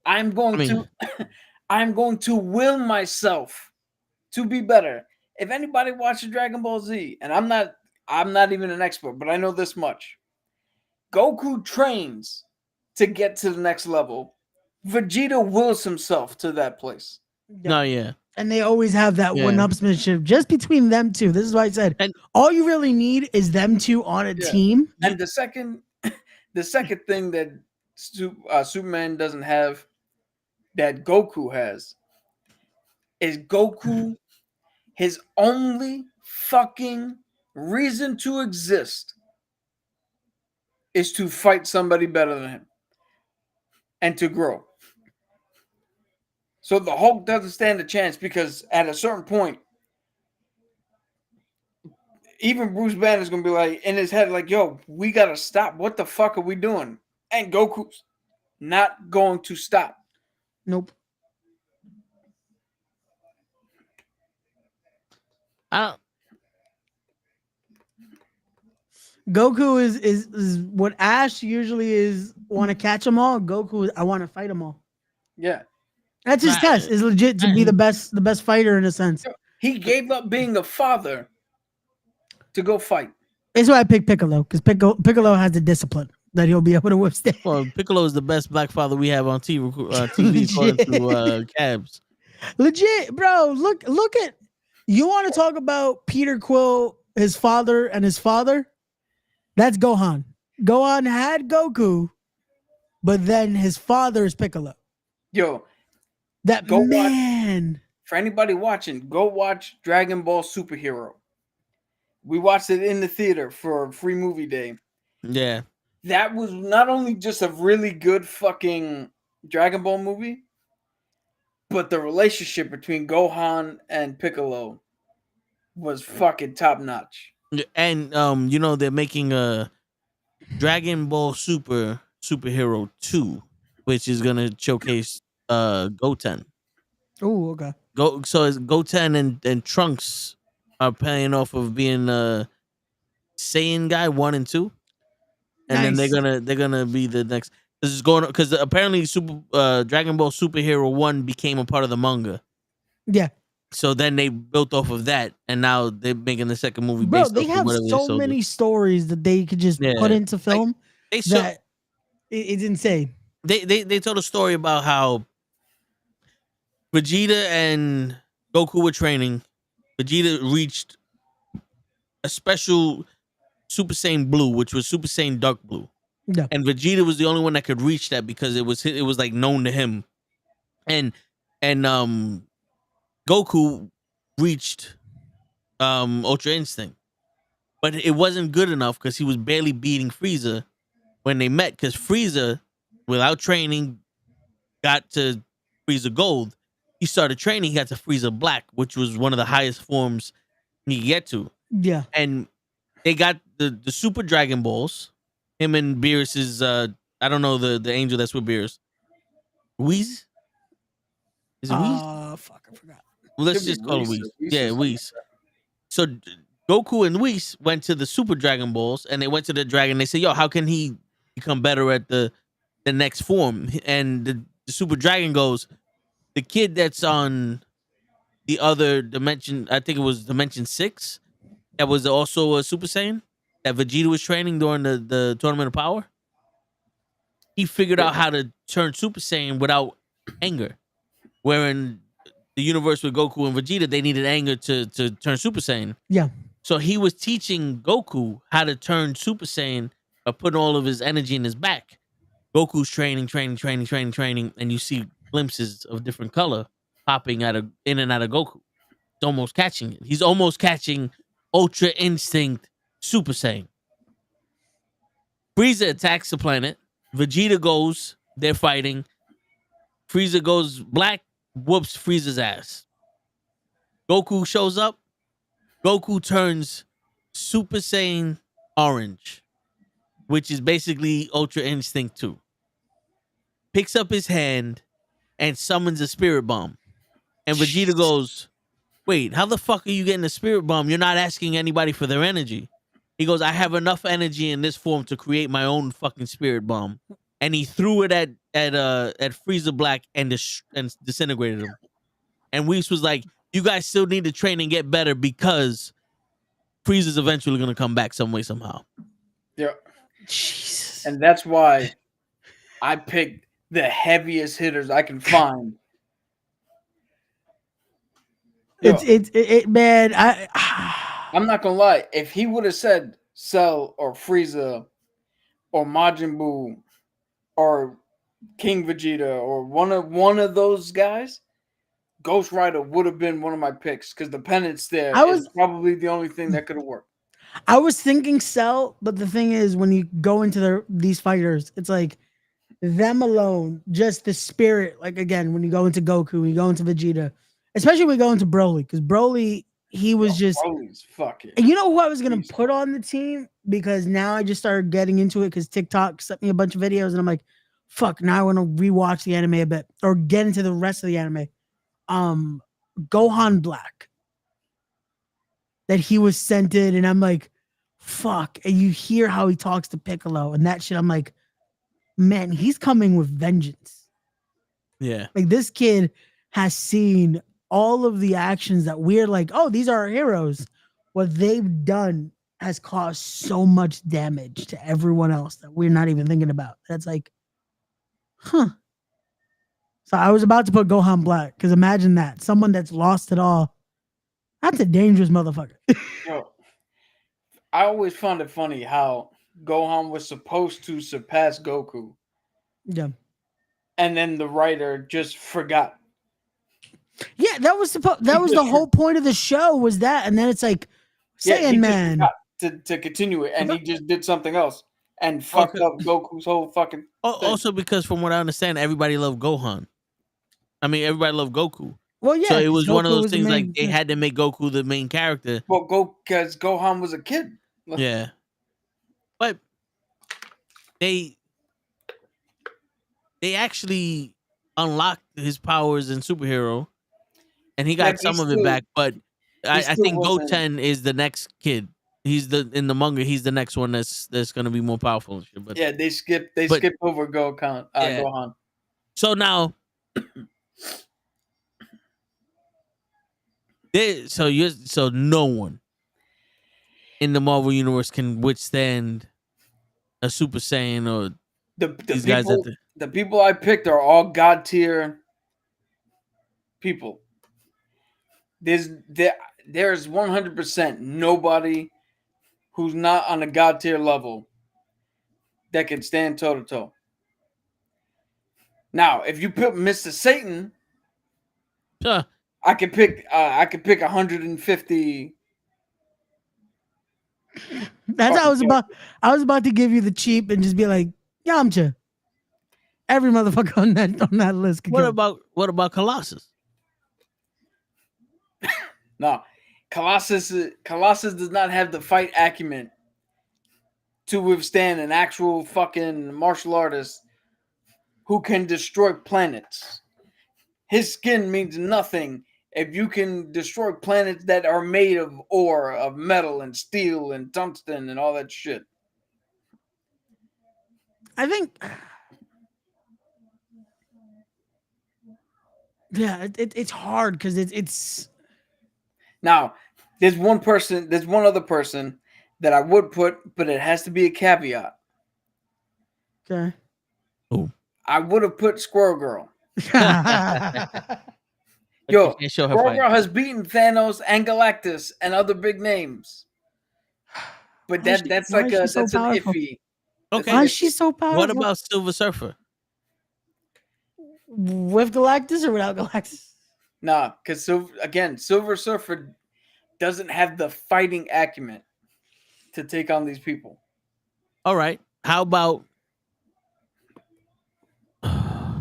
I'm going to will myself to be better. If anybody watches Dragon Ball Z, and I'm not even an expert, but I know this much. Goku trains to get to the next level. Vegeta wills himself to that place. No, yeah. And they always have that one-upsmanship just between them two. This is why I said all you really need is them two on a team. And the second thing that Superman doesn't have that Goku has is Goku. His only fucking reason to exist is to fight somebody better than him and to grow. So the Hulk doesn't stand a chance because at a certain point, even Bruce Banner's gonna be like in his head, like, "Yo, we gotta stop. What the fuck are we doing?" And Goku's not going to stop. Nope. Goku is what Ash usually is. Want to catch them all. Goku, I want to fight them all. Yeah, that's his test. Is legit to be the best fighter in a sense. He gave up being a father to go fight. That's why I picked Piccolo, because Piccolo has the discipline that he'll be able to withstand. Well, Piccolo is the best black father we have on TV according to Cabs. Legit, bro. Look at. You want to talk about Peter Quill, his father, and his father? That's Gohan. Gohan had Goku, but then his father is Piccolo. Yo, that man. For anybody watching, go watch Dragon Ball Superhero. We watched it in the theater for free movie day. Yeah. That was not only just a really good fucking Dragon Ball movie, but the relationship between Gohan and Piccolo was fucking top notch. And they're making a Dragon Ball Superhero 2, which is gonna showcase Goten. Oh, okay. So it's Goten and Trunks are playing off of being Saiyan guy 1 and 2. And then they're gonna be the next. This is going because apparently Dragon Ball Superhero 1 became a part of the manga. Yeah. So then they built off of that, and now they're making the second movie. Bro, they have so many stories that they could just put into film. It's insane. They told a story about how Vegeta and Goku were training. Vegeta reached a special Super Saiyan Blue, which was Super Saiyan Dark Blue. Yeah. And Vegeta was the only one that could reach that because it was like known to him. And Goku reached Ultra Instinct. But it wasn't good enough because he was barely beating Frieza when they met, because Frieza, without training, got to Frieza Gold. He started training, he got to Frieza Black, which was one of the highest forms he could get to. Yeah. And they got the Super Dragon Balls. Him and Beerus's I don't know the angel that's with Beerus. Whis? Is it Whis? Fuck, I forgot. Well, let's just call it Whis. Yeah, Whis. So Goku and Whis went to the Super Dragon Balls, and they went to the dragon. They said, "Yo, how can he become better at the next form?" And the Super Dragon goes, "The kid that's on the other dimension, I think it was Dimension 6, that was also a Super Saiyan that Vegeta was training during the Tournament of Power. He figured out how to turn Super Saiyan without anger. Where in the universe with Goku and Vegeta, they needed anger to turn Super Saiyan. Yeah. So he was teaching Goku how to turn Super Saiyan by putting all of his energy in his back. Goku's training, and you see glimpses of different color popping in and out of Goku. It's almost catching it. He's almost catching Ultra Instinct Super Saiyan. Frieza attacks the planet. Vegeta goes. They're fighting. Frieza goes black, whoops Frieza's ass. Goku shows up. Goku turns Super Saiyan Orange, which is basically Ultra Instinct 2. Picks up his hand and summons a spirit bomb. And Vegeta goes, wait, how the fuck are you getting a spirit bomb? You're not asking anybody for their energy. He goes, I have enough energy in this form to create my own fucking spirit bomb. And he threw it at Frieza Black and disintegrated him. And Whis was like, you guys still need to train and get better because Frieza's eventually going to come back some way, somehow. Yeah. Jesus. And that's why I picked the heaviest hitters I can find. Yo, It man, I'm not gonna lie. If he would have said Cell or Frieza or Majin Buu or King Vegeta or one of those guys, Ghost Rider would have been one of my picks because the penance there is probably the only thing that could have worked. I was thinking Cell, but the thing is, when you go into these fighters, it's like them alone, just the spirit. Like again, when you go into Goku, when you go into Vegeta, especially when you go into Broly, because Broly, he was just. Broly's fucking. And you know who I was gonna put on the team because now I just started getting into it because TikTok sent me a bunch of videos and I'm like, fuck, now I want to rewatch the anime a bit or get into the rest of the anime. Gohan Black. That he was sent in, and I'm like, fuck. And you hear how he talks to Piccolo and that shit. I'm like, man, he's coming with vengeance. Yeah. Like this kid has seen all of the actions that we're like, oh, these are our heroes. What they've done has caused so much damage to everyone else that we're not even thinking about. That's like, huh. So I was about to put Gohan Black because imagine that. Someone that's lost it all. That's a dangerous motherfucker. Yo, I always found it funny how Gohan was supposed to surpass Goku. Yeah. And then the writer just forgot. Yeah, that was the whole point of the show was that. And then it's like, Saiyan Man. To continue it. And he just did something else and fucked up Goku's whole fucking thing. Also because from what I understand, everybody loved Gohan. I mean, everybody loved Goku. Well, yeah. So it was Goku one of those was the things main- like they had to make Goku the main character. Well, because Gohan was a kid. Yeah. But they actually unlocked his powers in Superhero. And he got some of it back, but I think Goten is the next kid. He's in the manga. He's the next one that's gonna be more powerful and shit. But yeah, they skipped over Gohan. Yeah. Gohan. So now, so no one in the Marvel universe can withstand a Super Saiyan or these guys. The people I picked are all God tier people. There's 100% nobody who's not on a God tier level that can stand toe to toe. Now, if you put Mr. Satan, I could pick 150. That's how I was about to give you the cheap and just be like, Yamcha. Every motherfucker on that list. What about Colossus? No, Colossus does not have the fight acumen to withstand an actual fucking martial artist who can destroy planets. His skin means nothing if you can destroy planets that are made of ore, of metal and steel and tungsten and all that shit. I think, yeah, it's hard because it's. Now, there's one other person that I would put, but it has to be a caveat. Okay. Oh. I would have put Squirrel Girl. Yo, Squirrel Girl has beaten Thanos and Galactus and other big names. But that's an iffy. Okay. Why is she so powerful? What about Silver Surfer? With Galactus or without Galactus? Nah, because Silver Surfer doesn't have the fighting acumen to take on these people. All right. How about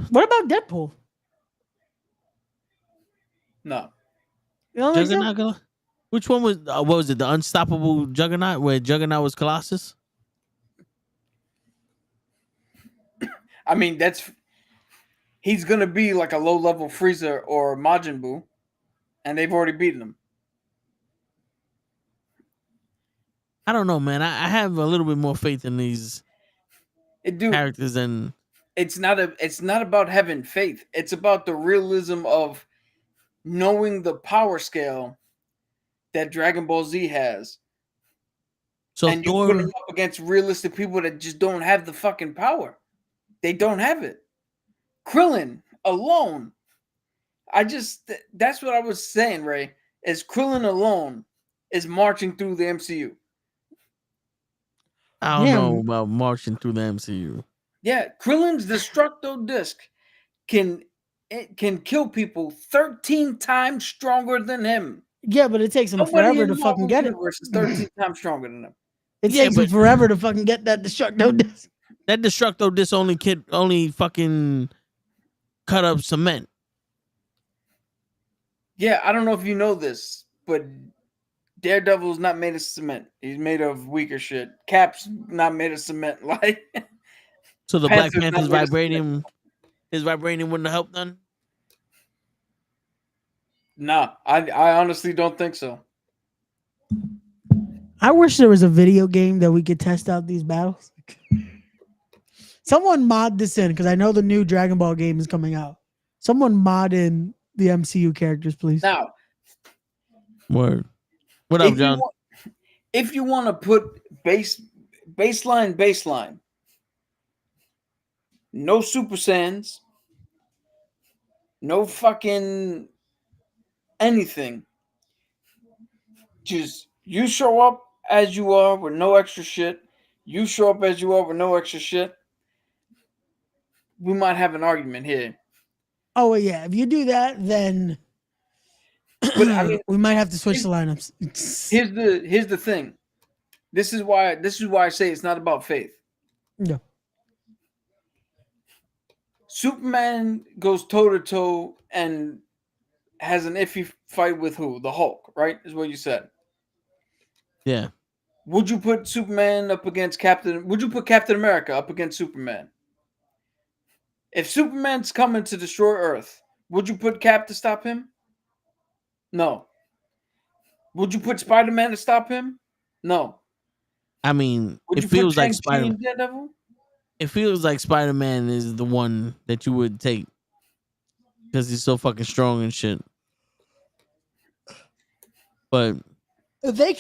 What about Deadpool? No. You don't think so? Juggernaut? Which one was? What was it? The Unstoppable Juggernaut, where Juggernaut was Colossus. I mean, he's gonna be like a low level Frieza or Majin Buu, and they've already beaten him. I don't know, man. I have a little bit more faith in these characters than. It's not about having faith. It's about the realism of knowing the power scale that Dragon Ball Z has. So and you put them up against realistic people that just don't have the fucking power. They don't have it. Krillin alone. That's what I was saying, Ray. Is Krillin alone is marching through the MCU. I don't know about marching through the MCU. Yeah, Krillin's Destructo Disc can kill people 13 times stronger than him. Yeah, but it takes him forever to fucking get it. Is 13 times stronger than him. It takes him forever to fucking get that Destructo Disc. That Destructo Disc only fucking cut up cement. Yeah, I don't know if you know this, but Daredevil's not made of cement. He's made of weaker shit. Cap's not made of cement. Like, so the Black Panther's vibranium, his vibranium wouldn't have helped none? Nah, I honestly don't think so. I wish there was a video game that we could test out these battles. Someone mod this in, because I know the new Dragon Ball game is coming out. Someone mod in the MCU characters, please. Now, word. What up, John? If you want to put baseline, no Super Saiyans, no fucking anything. Just you show up as you are with no extra shit. You show up as you are with no extra shit. We might have an argument here. Oh yeah, if you do that, then but, I mean, we might have to switch the lineups. Here's the thing. This is why I say it's not about faith. No. Superman goes toe to toe and has an iffy fight with who? The Hulk, right? Is what you said. Yeah. Would you put Superman up against Captain? Would you put Captain America up against Superman? If Superman's coming to destroy Earth, would you put Cap to stop him? No. Would you put Spider-Man to stop him? No. I mean, it feels like Spider-Man. It feels like Spider-Man is the one that you would take because he's so fucking strong and shit. But if they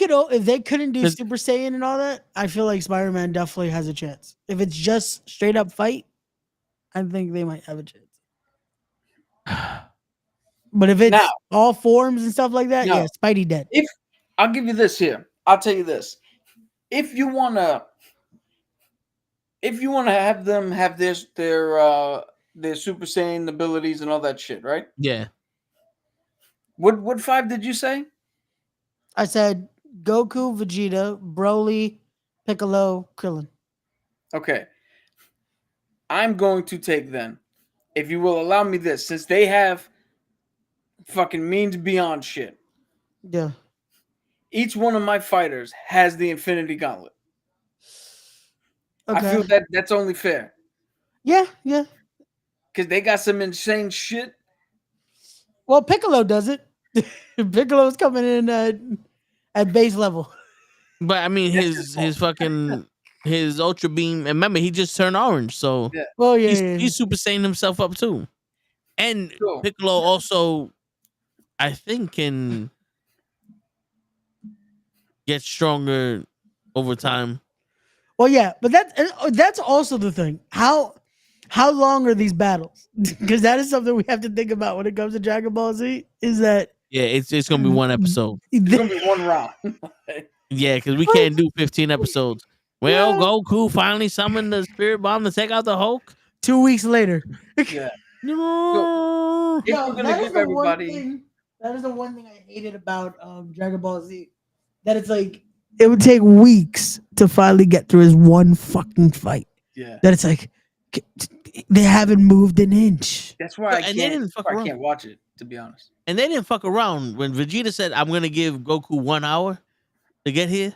couldn't do Super Saiyan and all that, I feel like Spider-Man definitely has a chance. If it's just straight up fight, I think they might have a chance. But if it's all forms and stuff like that, yeah, Spidey dead. If I'll give you this here, I'll tell you this: if you wanna have them have their Super Saiyan abilities and all that shit, right? Yeah. What 5 did you say? I said Goku, Vegeta, Broly, Piccolo, Krillin. Okay. I'm going to take then, if you will allow me this, since they have fucking means beyond shit. Yeah. Each one of my fighters has the Infinity Gauntlet. Okay. I feel that's only fair. Yeah, yeah. Because they got some insane shit. Well, Piccolo does it. Piccolo's coming in at base level. But I mean, his fucking his Ultra Beam. And remember, he just turned orange, so yeah. Well, he's Super Saiyan himself up too. And Piccolo also, I think, can get stronger over time. Well, yeah, but that's also the thing. How long are these battles? Because that is something we have to think about when it comes to Dragon Ball Z. Is that it's gonna be one episode. It's gonna be one round. Yeah, because we can't do 15 episodes. Well, Goku finally summoned the Spirit Bomb to take out the Hulk. 2 weeks later. Yeah. So, if we're gonna give everybody. That is the one thing I hated about Dragon Ball Z. That it's like it would take weeks to finally get through his one fucking fight. Yeah. That it's like they haven't moved an inch. That's why And they didn't fuck I around. can't watch it, to be honest. And they didn't fuck around. When Vegeta said, "I'm gonna give Goku 1 hour to get here,"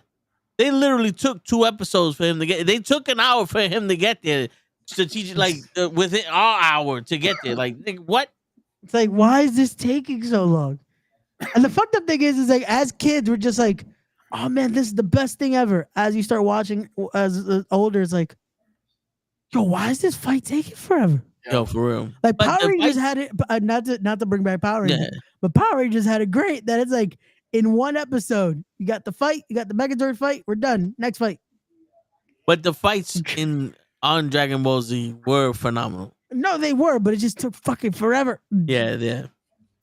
they literally took 2 episodes for him to get. They took an hour for him to get there. Strategic, like within our hour to get there. Like nigga, what? It's like, why is this taking so long? And the fucked up thing is like, as kids, we're just like, oh man, this is the best thing ever. As you start watching as older, it's like, yo, why is this fight taking forever? Yo, for real. Like But Power the Rangers fight- had it, not to bring back Power Rangers, Yeah. but Power Rangers had it great. That it's like in one episode, you got the fight, you got the Megazord fight, we're done. Next fight. But the fights on Dragon Ball Z were phenomenal. No, they were, but it just took fucking forever. Yeah, yeah.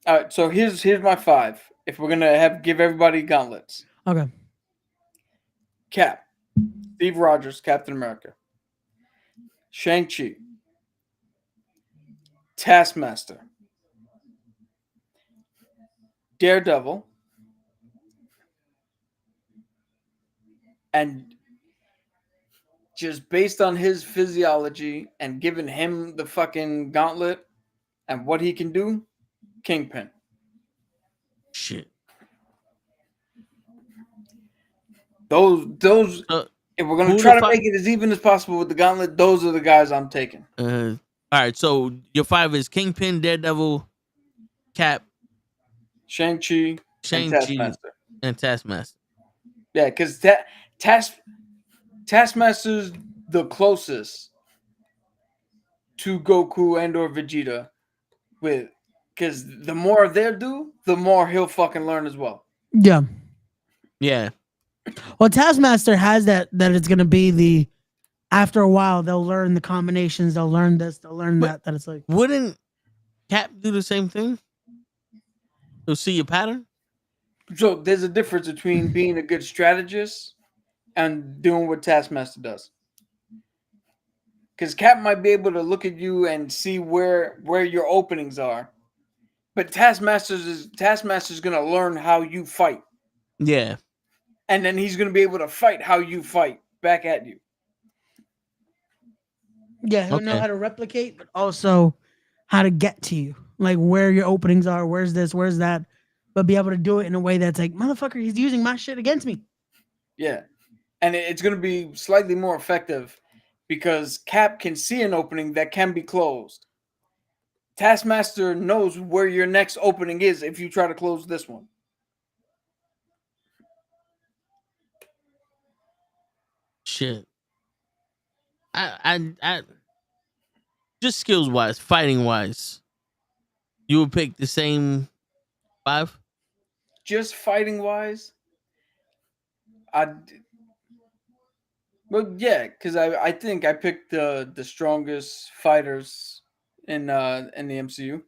All right, so here's my 5. If we're gonna give everybody gauntlets: Okay. Cap, Steve Rogers, Captain America; Shang-Chi, Taskmaster, Daredevil, and just based on his physiology and giving him the fucking gauntlet and what he can do, Kingpin. Shit. Those if we're gonna who try the to make it as even as possible with the gauntlet, those are the guys I'm taking. All right, so your 5 is Kingpin, Daredevil, Cap, Shang-Chi, and Shang-Chi, Taskmaster. and Taskmaster. Yeah, because Taskmaster's the closest to Goku and or Vegeta, because the more they do, the more he'll fucking learn as well. Yeah. Yeah. Well, Taskmaster has that it's gonna be the after a while they'll learn the combinations, they'll learn this, they'll learn But- that it's like Wouldn't Cap do the same thing? He'll see your pattern? So there's a difference between being a good strategist and doing what Taskmaster does. Because Cap might be able to look at you and see where your openings are, but Taskmaster's gonna learn how you fight, Yeah. and then he's gonna be able to fight how you fight back at you. yeah, he'll know Okay. how to replicate, but also how to get to you. Like where your openings are, where's this, where's that, but be able to do it in a way that's like, motherfucker, he's using my shit against me. Yeah, and it's gonna be slightly more effective because Cap can see an opening that can be closed. Taskmaster knows where your next opening is if you try to close this one. Shit. I just skills wise, fighting wise, you would pick the same 5? Just fighting wise, well, yeah, because I think I picked the strongest fighters in the MCU.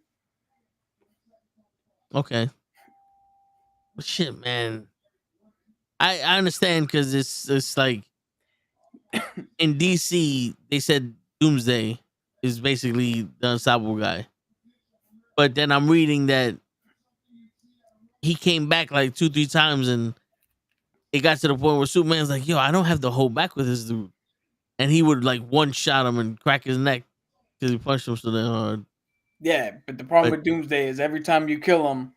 Okay. But shit, man. I understand because it's like in DC they said Doomsday is basically the unstoppable guy. But then I'm reading that he came back like 2-3 times and it got to the point where Superman's like, yo, I don't have to hold back with this dude. And he would like one shot him and crack his neck because he punched him so damn hard. Yeah, but the problem But- with Doomsday is every time you kill him,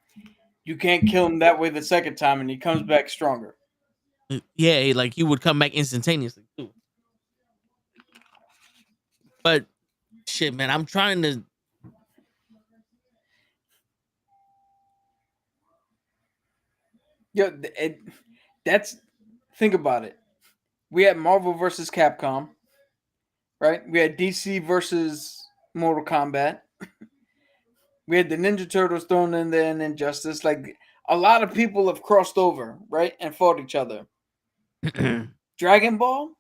you can't kill him that way the second time, and he comes back stronger. Yeah, like he would come back instantaneously too. But shit, man, I'm trying to. Yeah, that's think about it. We had Marvel versus Capcom, right? We had DC versus Mortal Kombat. We had the Ninja Turtles thrown in there and Injustice. Like a lot of people have crossed over, right, and fought each other. Dragon Ball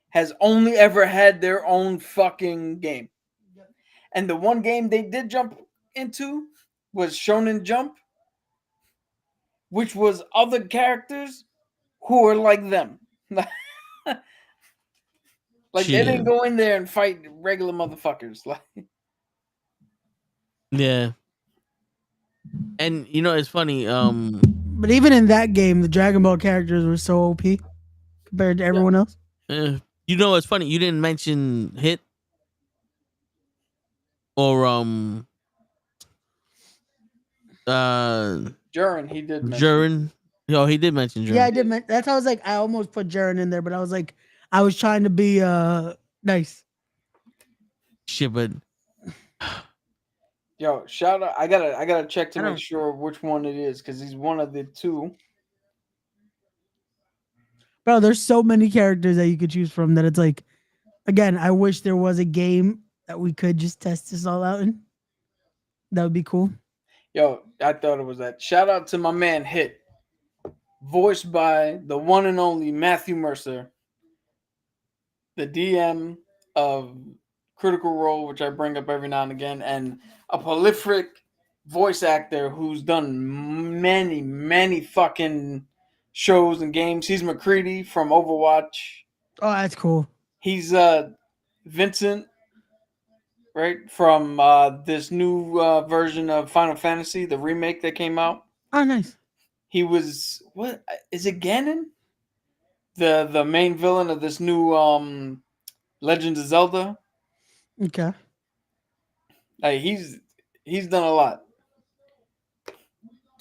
has only ever had their own fucking game. And the one game they did jump into was Shonen Jump, which was other characters who are like them. Like they Shit. didn't go in there and fight regular motherfuckers. Like Yeah. And you know it's funny. But even in that game, the Dragon Ball characters were so OP compared to everyone else. You know, it's funny. You didn't mention Hit or Jiren, he did mention. Jiren. Yo, he did mention Jiren. Yeah, I did. That's how I was like, I almost put Jiren in there, but I was like, I was trying to be nice. Shit, but Yo, shout out! I gotta check to make sure which one it is because he's one of the two. Bro, there's so many characters that you could choose from that it's like, again, I wish there was a game that we could just test this all out in. That would be cool. Yo, I thought it was that. Shout out to my man Hit, voiced by the one and only Matthew Mercer, the DM of Critical Role, which I bring up every now and again, and a prolific voice actor who's done many fucking shows and games. He's McCready from Overwatch. Oh, that's cool. He's Vincent, right, from this new version of Final Fantasy, the remake that came out. Oh, nice. He was, what is it, Ganon? The main villain of this new Legend of Zelda. Okay. Like he's done a lot.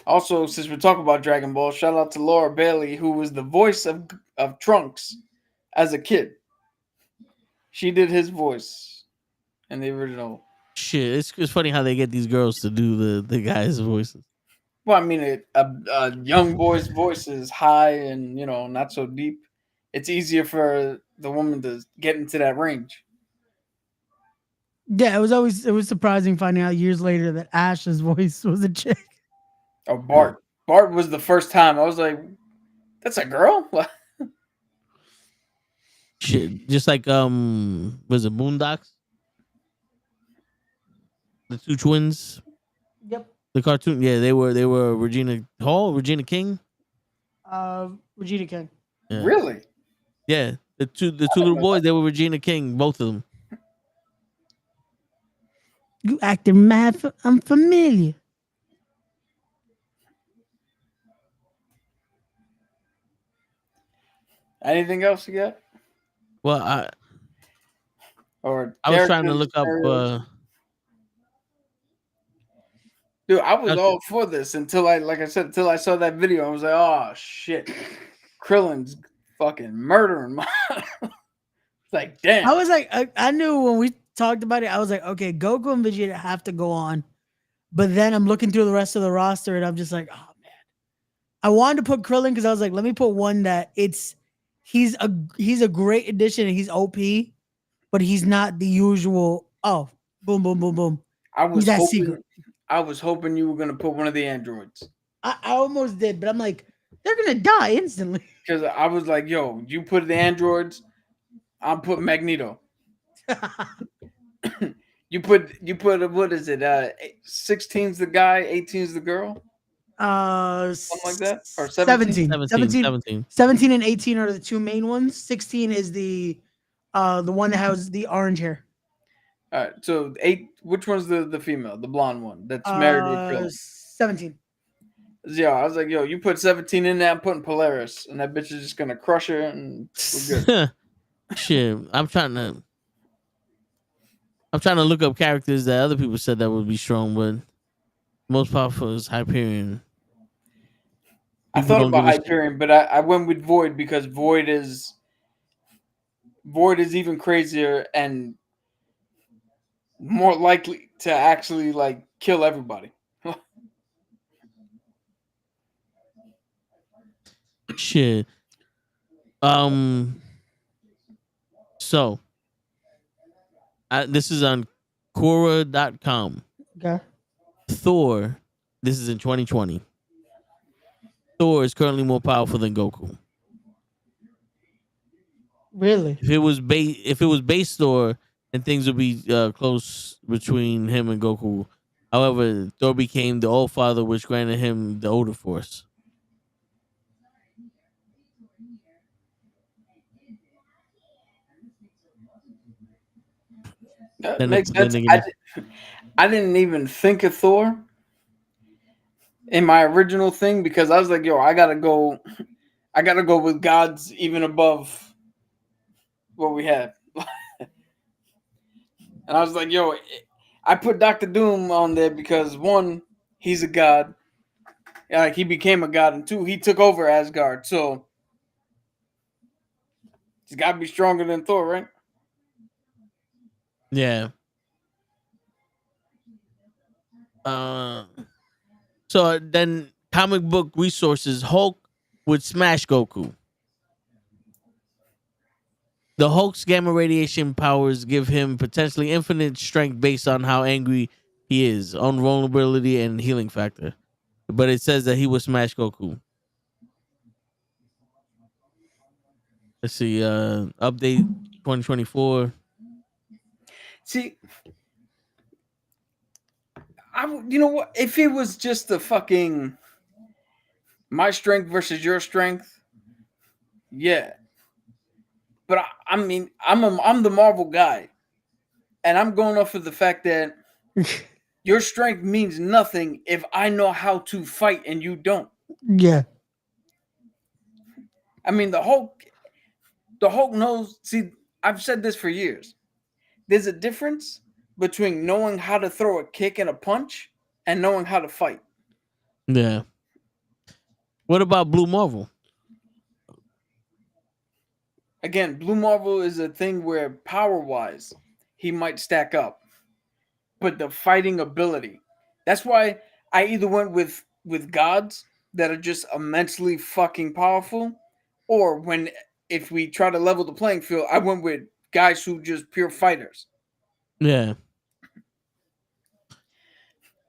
Also, since we're talking about Dragon Ball, shout out to Laura Bailey, who was the voice of Trunks as a kid. She did his voice in the original. shit, it's funny how they get these girls to do the guys' voices. Well, I mean, a young boy's voice is high and, you know, not so deep. It's easier for the woman to get into that range. Yeah, it was surprising finding out years later that Ash's voice was a chick. Oh, Bart. Bart was the first time. I was like, that's a girl? Shit, just like was it Boondocks? The two twins. Yep. The cartoon, yeah, they were Regina Hall, Regina King. Regina King. Yeah. Really? Yeah, the two little boys, they were Regina King, both of them. You acting mad unfamiliar. Anything else you got? Well, I Or was trying to look up. Dude, I was all for this until until I saw that video. I was like, oh shit, Krillin's fucking murdering my. It's like, damn. I was like, I knew when we talked about it, I was like, okay, Goku and Vegeta have to go on. But then I'm looking through the rest of the roster and I'm just like, oh man. I wanted to put Krillin because I was like, let me put one that he's a great addition and he's OP, but he's not the usual, oh, boom, boom, boom, boom. I was hoping you were gonna put one of the androids. I almost did, but I'm like, they're gonna die instantly. Because I was like, yo, you put the androids, I'm putting Magneto. you put what is it? 16's the guy, 18's the girl? Something like that? Or 17? 17 and 18 are the two main ones. 16 is the one that has the orange hair. All right, so 8. Which one's the female, the blonde one that's married with Krillin? 17. Yeah, I was like, yo, you put 17 in there, I'm putting Polaris, and that bitch is just gonna crush her, and we're good. Shit, I'm trying to look up characters that other people said that would be strong, but most powerful is Hyperion. I thought about Hyperion, but I went with Void because Void is even crazier and more likely to actually like kill everybody. Shit. So this is on Quora.com. Okay. Thor, this is in 2020. Thor is currently more powerful than Goku. Really? If it was base Thor, then things would be close between him and Goku. However, Thor became the All Father, which granted him the older force. That makes sense. I didn't even think of Thor in my original thing because I was like, yo, I gotta go with gods even above what we have. And I was like, yo, I put Doctor Doom on there because one, he's a god. Like he became a god, and two, he took over Asgard. So he's gotta be stronger than Thor, right? Yeah. So then comic book resources, Hulk would smash Goku. The Hulk's gamma radiation powers give him potentially infinite strength based on how angry he is, vulnerability and healing factor. But it says that he would smash Goku. Let's see, update 2024. See, you know what? If it was just the fucking my strength versus your strength, yeah. But I mean, I'm the Marvel guy, and I'm going off of the fact that your strength means nothing if I know how to fight and you don't. Yeah. I mean, the Hulk knows. See, I've said this for years. There's a difference between knowing how to throw a kick and a punch and knowing how to fight. Yeah. What about Blue Marvel? Again, Blue Marvel is a thing where power-wise, he might stack up. But the fighting ability, that's why I either went with gods that are just immensely fucking powerful, or if we try to level the playing field, I went with guys who just pure fighters. Yeah.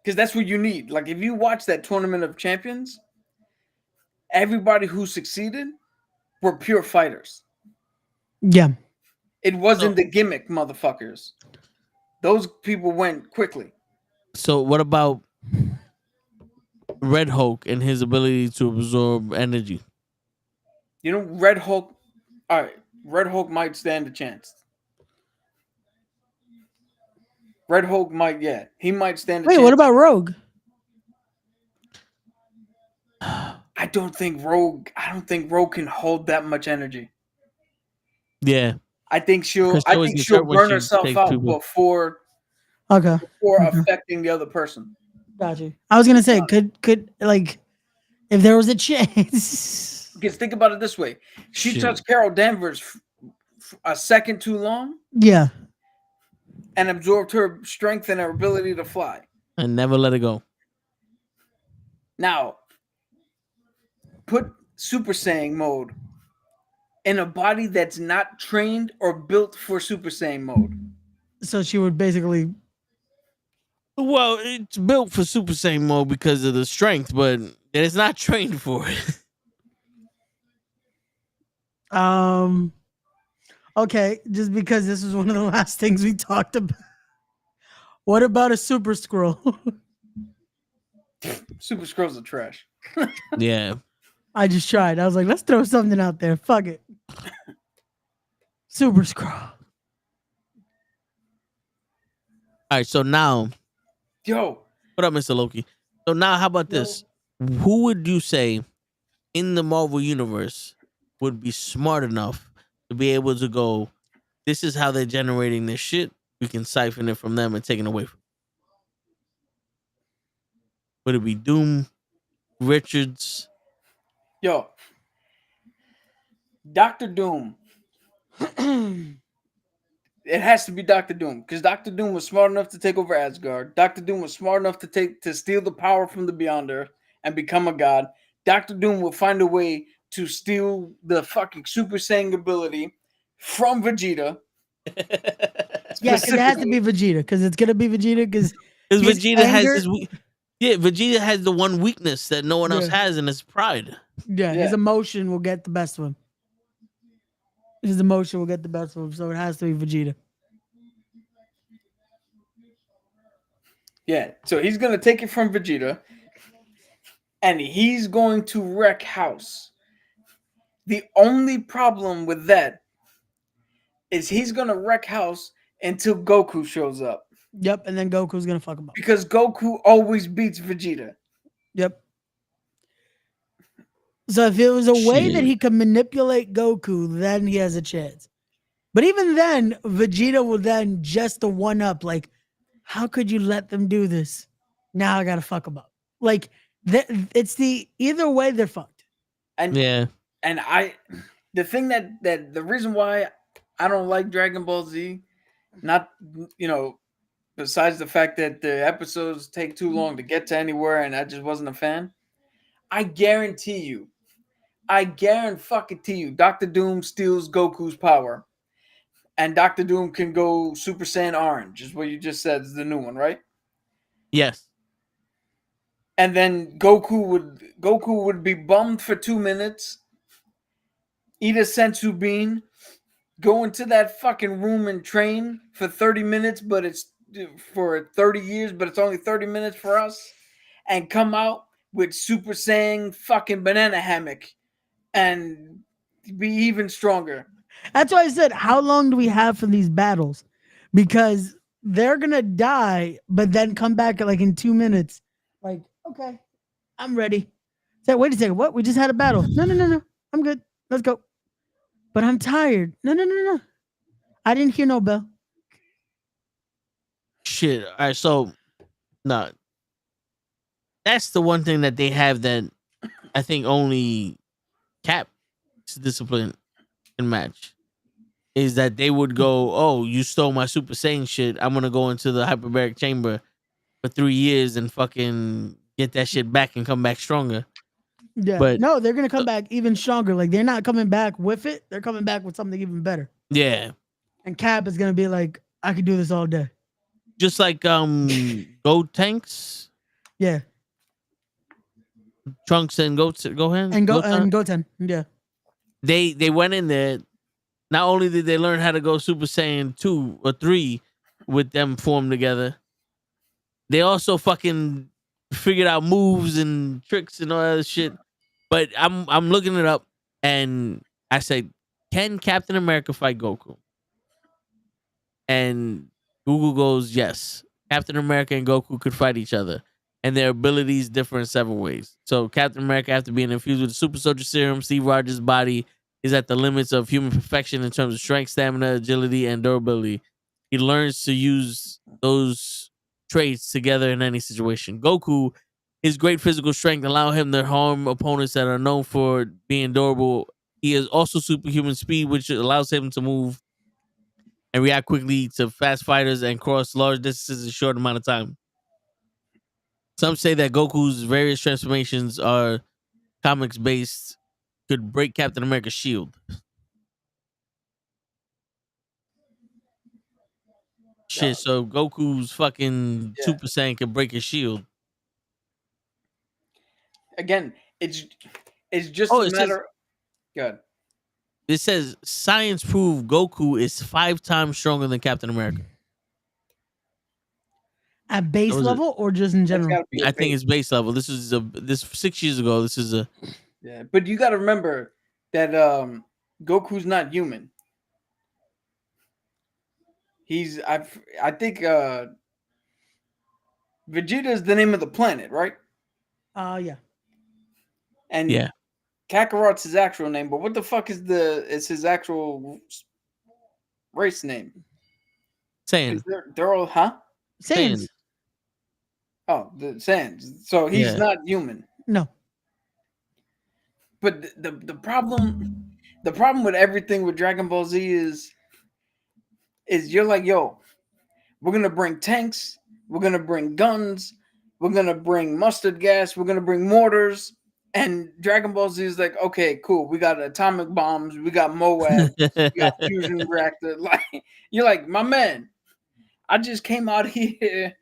Because that's what you need. Like if you watch that Tournament of Champions, everybody who succeeded were pure fighters. Yeah. It wasn't the gimmick motherfuckers. Those people went quickly. So what about Red Hulk and his ability to absorb energy? You know, Red Hulk. All right, Red Hulk might stand a chance. Red Hulk might, yeah, he might stand a chance. Wait, what about Rogue? I don't think Rogue can hold that much energy. Yeah. I think she'll Because she always gets hurt when burn she herself takes out people. before affecting the other person. Got you. I was gonna say, could like, if there was a chance. Because think about it this way: she touched Carol Danvers a second too long, Yeah, and absorbed her strength and her ability to fly, and never let it go. Now, put Super Saiyan mode in a body that's not trained or built for Super Saiyan mode. So she would basically. Well, it's built for Super Saiyan mode because of the strength, but it's not trained for it. Okay, just because this was one of the last things we talked about. What about a Super Skrull? Super Skrulls are trash. Yeah. I just tried. I was like, let's throw something out there. Fuck it. Super Skrull. All right, so now. Yo. What up, Mr. Loki? So now, how about this? Who would you say in the Marvel Universe would be smart enough to be able to go, this is how they're generating this shit. We can siphon it from them and take it away from them. Would it be Doom, Richards? Yo. Dr. Doom. It has to be Dr. Doom because Dr. Doom was smart enough to take over Asgard. Dr. Doom was smart enough to steal the power from the Beyonder and become a god. Dr. Doom will find a way to steal the fucking Super Saiyan ability from Vegeta. Yeah, it has to be Vegeta because it's gonna be Vegeta because Vegeta has his Vegeta has the one weakness that no one else has, and it's pride. Yeah, his emotion will get the best of him. His emotion will get the best of him, so it has to be Vegeta. Yeah, so he's gonna take it from Vegeta, and he's going to wreck house. The only problem with that is he's gonna wreck house until Goku shows up. Yep, and then Goku's gonna fuck him up because Goku always beats Vegeta. Yep. So if it was a way that Shit. he could manipulate Goku, then he has a chance. But even then, Vegeta will then just the one up. Like, how could you let them do this? Now I gotta fuck them up. Like, it's the either way they're fucked. And Yeah. and the thing that the reason why I don't like Dragon Ball Z, not besides the fact that the episodes take too long to get to anywhere, and I just wasn't a fan. I guarantee you, Dr. Doom steals Goku's power. And Dr. Doom can go Super Saiyan Orange, is what you just said is the new one, right? Yes. And then Goku would be bummed for 2 minutes, eat a sensu bean, go into that fucking room and train for 30 minutes, but it's for 30 years, but it's only 30 minutes for us, and come out with Super Saiyan fucking banana hammock and be even stronger. That's why I said, how long do we have for these battles? Because they're gonna die, but then come back like in 2 minutes. Like, okay, I'm ready. Say, wait a second, what? We just had a battle. No. I'm good. Let's go. But I'm tired. No. I didn't hear no bell. Shit. All right. So, no. That's the one thing that they have that I think only Cap's discipline can match. Is that they would go, oh, you stole my Super Saiyan shit. I'm gonna go into the hyperbaric chamber for 3 years and fucking get that shit back and come back stronger. Yeah, But no, they're gonna come back even stronger. Like, they're not coming back with it. They're coming back with something even better. yeah, And Cap is gonna be like, I could do this all day. just like Tanks, Yeah, Trunks and Gohan and Goten. Goten. Yeah, They went in there. Not only did they learn how to go Super Saiyan 2 or 3 with them formed together, they also fucking figured out moves and tricks and all that shit. But I'm looking it up and I said, can Captain America fight Goku? And Google goes, yes. Captain America and Goku could fight each other. And their abilities differ in several ways. So Captain America, after being infused with the super soldier serum, Steve Rogers' body is at the limits of human perfection in terms of strength, stamina, agility, and durability. He learns to use those traits together in any situation. Goku, his great physical strength allow him to harm opponents that are known for being durable. He has also superhuman speed, which allows him to move and react quickly to fast fighters and cross large distances in a short amount of time. Some say that Goku's various transformations are comics based, could break Captain America's shield. Shit, so Goku's fucking Super Saiyan could break his shield. Again, it's just a matter. Good. It says science proved Goku is 5 times stronger than Captain America. at base level or just in general? I think it's base level. This is this 6 years ago. This is a yeah, but you got to remember that Goku's not human. He's I think Vegeta is the name of the planet, right? Yeah. And yeah. Kakarot's his actual name, but what the fuck is his actual race name? Saiyan. They're all Saiyans. Oh, the Saiyans. So he's not human. No. But the problem with everything with Dragon Ball Z is you're like, yo, we're gonna bring tanks, we're gonna bring guns, we're gonna bring mustard gas, we're gonna bring mortars, and Dragon Ball Z is like, okay, cool, we got atomic bombs, we got Moab, we got fusion reactor. Like, you're like, my man, I just came out here.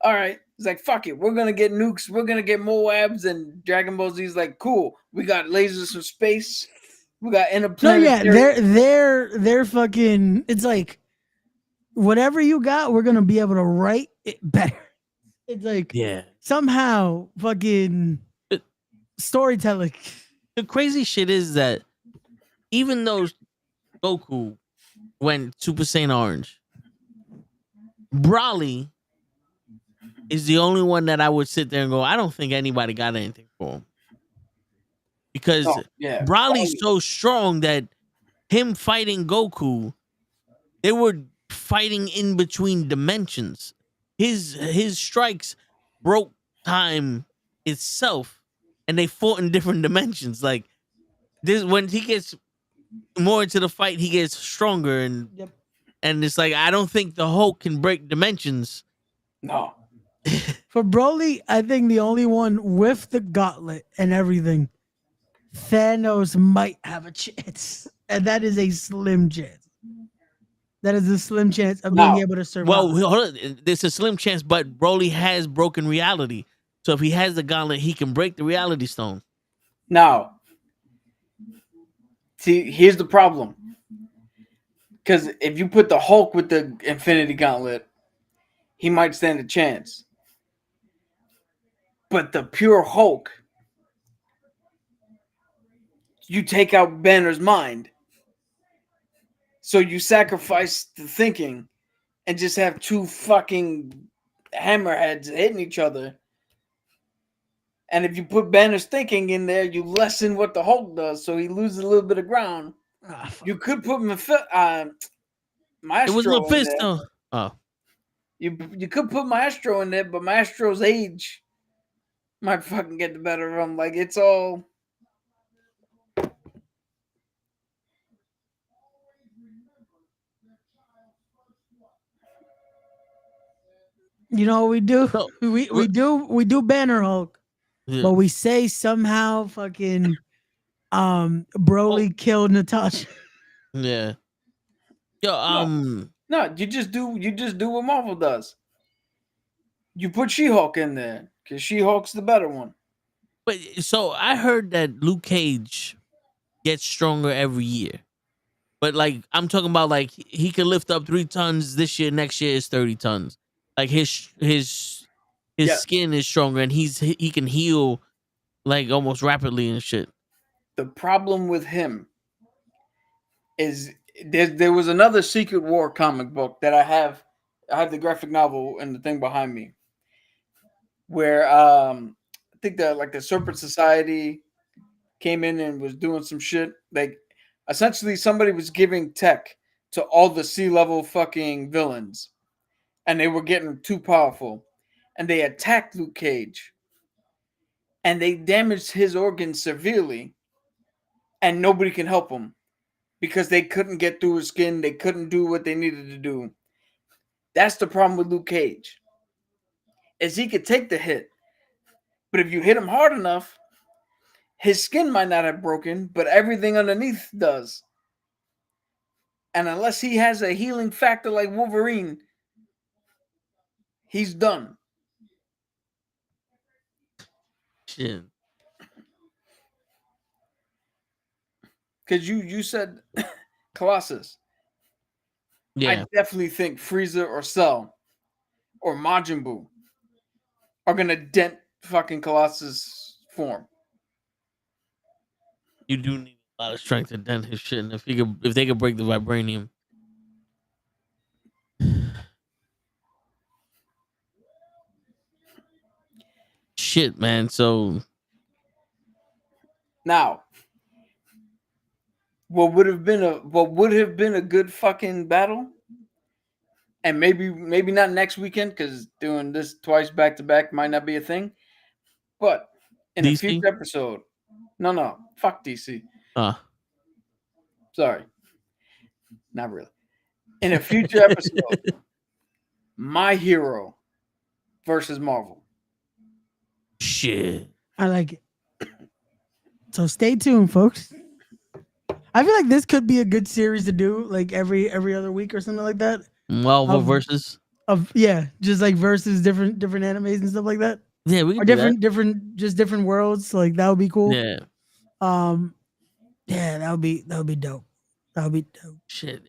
All right. It's like, fuck it. We're gonna get nukes. We're gonna get Moabs, and Dragon Ball Z is like, cool. We got lasers from space. We got interplanetary. No, yeah, they're fucking. It's like, whatever you got, we're gonna be able to write it better. It's like, somehow fucking storytelling. The crazy shit is that even though Goku went Super Saiyan Orange, Broly is the only one that I would sit there and go, I don't think anybody got anything for him. because yeah. Broly's so strong that him fighting Goku, they were fighting in between dimensions. His strikes broke time itself, and they fought in different dimensions. Like this, when he gets more into the fight, he gets stronger, and it's like I don't think the Hulk can break dimensions. No. For Broly, I think the only one with the gauntlet and everything, Thanos might have a chance, and that is a slim chance. That is a slim chance of being able to survive. Well, hold on. There's a slim chance, but Broly has broken reality. So if he has the gauntlet, he can break the reality stone. Now, see, here's the problem. Because if you put the Hulk with the Infinity Gauntlet, he might stand a chance. But the pure Hulk, you take out Banner's mind. So you sacrifice the thinking and just have two fucking hammerheads hitting each other. And if you put Banner's thinking in there, you lessen what the Hulk does, so he loses a little bit of ground. You could put Maestro. It was Mephisto. Oh, you could put Maestro in there, but Maestro's age might fucking get the better of him. Like it's all. You know what we do? No, we do Banner Hulk, yeah. but we say somehow fucking Broly killed Natasha. Yeah. Yo, No, you just do what Marvel does. You put She-Hulk in there because She-Hulk's the better one. But so I heard that Luke Cage gets stronger every year. But like I'm talking about, like he can lift up 3 tons this year. Next year is 30 tons. Like his skin is stronger, and he can heal like almost rapidly and shit. The problem with him is there was another Secret War comic book that I have the graphic novel and the thing behind me, where I think the Serpent Society came in and was doing some shit. Like essentially somebody was giving tech to all the sea-level fucking villains, and they were getting too powerful, and they attacked Luke Cage, and they damaged his organs severely, and nobody can help him because they couldn't get through his skin. They couldn't do what they needed to do. That's the problem with Luke Cage, is he could take the hit, but if you hit him hard enough, his skin might not have broken, but everything underneath does. And unless he has a healing factor like Wolverine, he's done. Shit. Because you said Colossus. Yeah. I definitely think Frieza or Cell or Majin Buu are gonna dent fucking Colossus' form. You do need a lot of strength to dent his shit, and if they could break the vibranium. Shit, man. So now, what would have been a good fucking battle, and maybe not next weekend because doing this twice back to back might not be a thing, but in DC? a future episode, no, fuck DC. Sorry, not really. In a future episode, My Hero versus Marvel. Shit. I like it. So stay tuned, folks. I feel like this could be a good series to do, like every other week or something like that. Marvel versus just like versus different animes and stuff like that. Yeah, we can or do different worlds. Like that would be cool. Yeah. Yeah, that would be dope. That would be dope. Shit,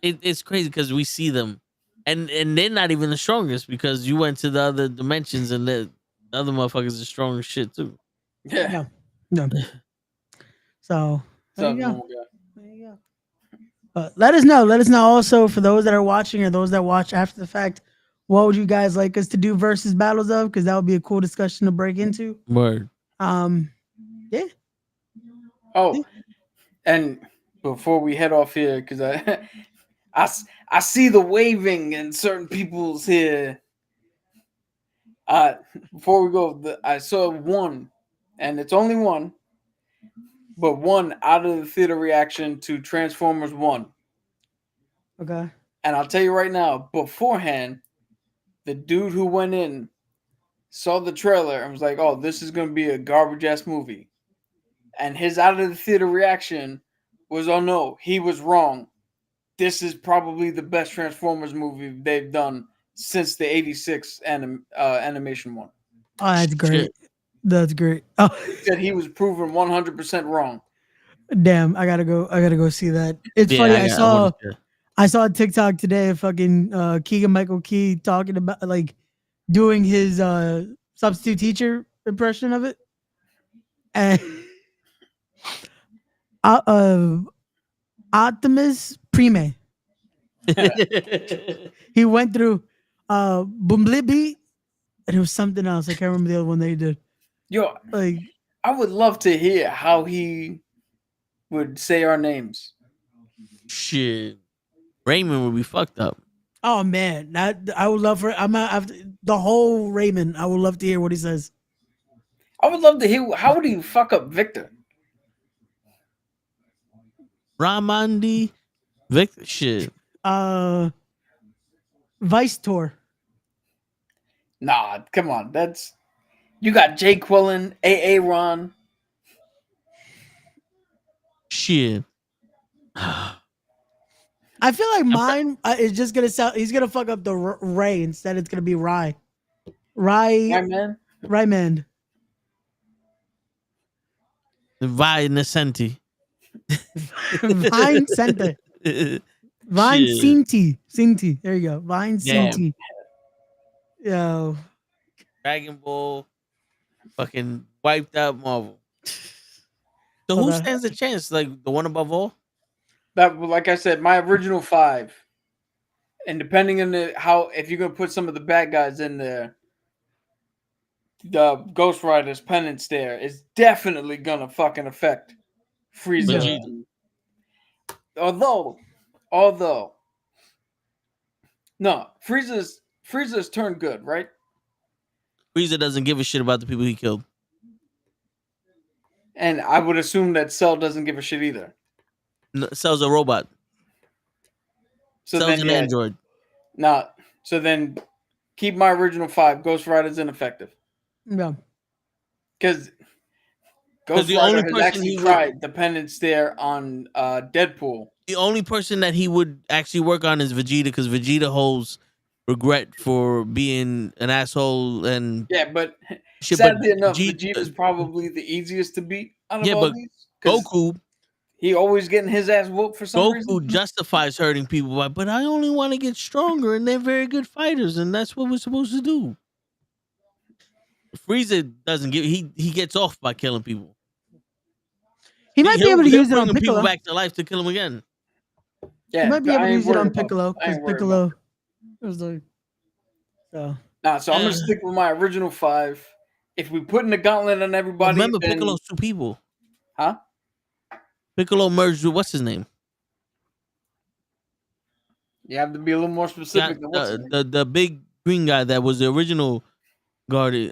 it's crazy because we see them, and they're not even the strongest because you went to the other dimensions and the other motherfuckers are strong as shit too. Yeah. No. So there you There go. There you go. Let us know. Let us know also for those that are watching or those that watch after the fact. What would you guys like us to do versus battles of? Because that would be a cool discussion to break into. Word. Yeah. Oh, and before we head off here, because I see the waving in certain people's here. Before we go, I saw one, and it's only one, but one out of the theater reaction to Transformers 1. Okay. And I'll tell you right now, beforehand, the dude who went in saw the trailer and was like, "Oh, this is gonna be a garbage ass movie," and his out of the theater reaction was, "Oh no, he was wrong. This is probably the best Transformers movie they've done since the '86 animation one." Oh, that's great. Shit. That's great. Oh, He said he was proven 100% wrong. damn! I gotta go see that. It's Yeah, funny. wanna see it. I saw a TikTok today of fucking Keegan Michael Key talking about like doing his substitute teacher impression of it, and Optimus Prime. He went through Bumblebee, and it was something else. I can't remember the other one that he did. Yo, Like, I would love to hear how he would say our names. Shit. Raymond would be fucked up. oh man, that I would love for the whole Raymond. I would love to hear what he says. I would love to hear how would he fuck up Victor? Ramandi, Victor, shit. Vice Tour. Nah, come on. That's you got Jay Quillen, AA Ron. Shit. I feel like mine is just gonna sound. He's gonna fuck up the Ray instead. It's gonna be Rye. My man. Ryman. Vi Nascenti. Vine Center. Vine Shit. Cinti. There you go. Vine Damn. Cinti. Yo. Dragon Ball. Fucking wiped out Marvel. So who Okay. stands a chance? Like the one above all? That, like I said, my original 5. And depending on if you're gonna put some of the bad guys in there, the Ghost Rider's penance there is definitely gonna fucking affect Frieza. Vegeta. Although, no, Frieza's turned good, right? Frieza doesn't give a shit about the people he killed. And I would assume that Cell doesn't give a shit either. No, Cell's a robot. So Cell's then, an android. So then, keep my original 5. Ghost Rider's ineffective Yeah. because Ghost the Rider only has person actually he would- tried the penance there on Deadpool. The only person that he would actually work on is Vegeta, because Vegeta holds regret for being an asshole and Yeah, but shit. sadly enough, Vegeta- Vegeta's probably the easiest to beat out of Yeah, all but these. 'Cause Goku he always getting his ass whooped for some reason. Goku justifies hurting people, but I only want to get stronger, and they're very good fighters, and that's what we're supposed to do. Frieza doesn't give. He gets off by killing people. He might be able to He'll use it bring on them people Piccolo. back to life to kill him again. Yeah, He might be I able to ain't use it worried on about Piccolo I ain't because worried Piccolo about was like so. Nah, so I'm gonna stick with my original 5. If we put in the gauntlet on everybody, Remember, then, Piccolo's 2 people. huh? Piccolo merged with what's his name? You have to be a little more specific than what's his name. The big green guy that was the original Guardian.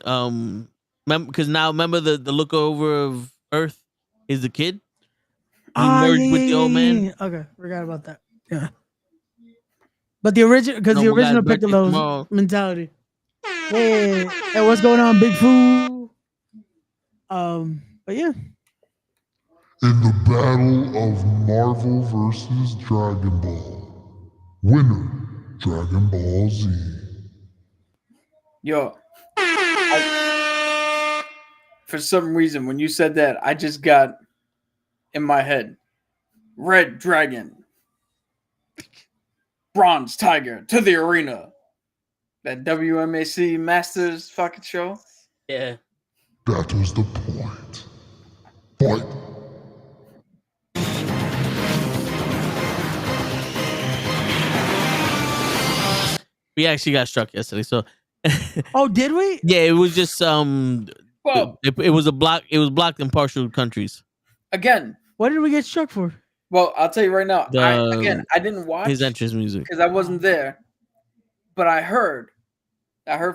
Because now remember the look over of Earth is the kid. He merged with the old man. Yeah. Okay, forgot about that. Yeah, but the original because the No, we got original birthday Piccolo's tomorrow. mentality. Hey, what's going on, Big Foo? But yeah, In the battle of Marvel vs. Dragon Ball, winner Dragon Ball Z. Yo, for some reason, when you said that, I just got in my head Red Dragon, Bronze Tiger to the arena. That WMAC Masters fucking show. Yeah. That is the point. Fight. We actually got struck yesterday, so oh, did we? yeah, it was just Well, it was blocked in partial countries. Again, What did we get struck for? well, I'll tell you right now. The- I didn't watch His entrance music. because I wasn't there, but I heard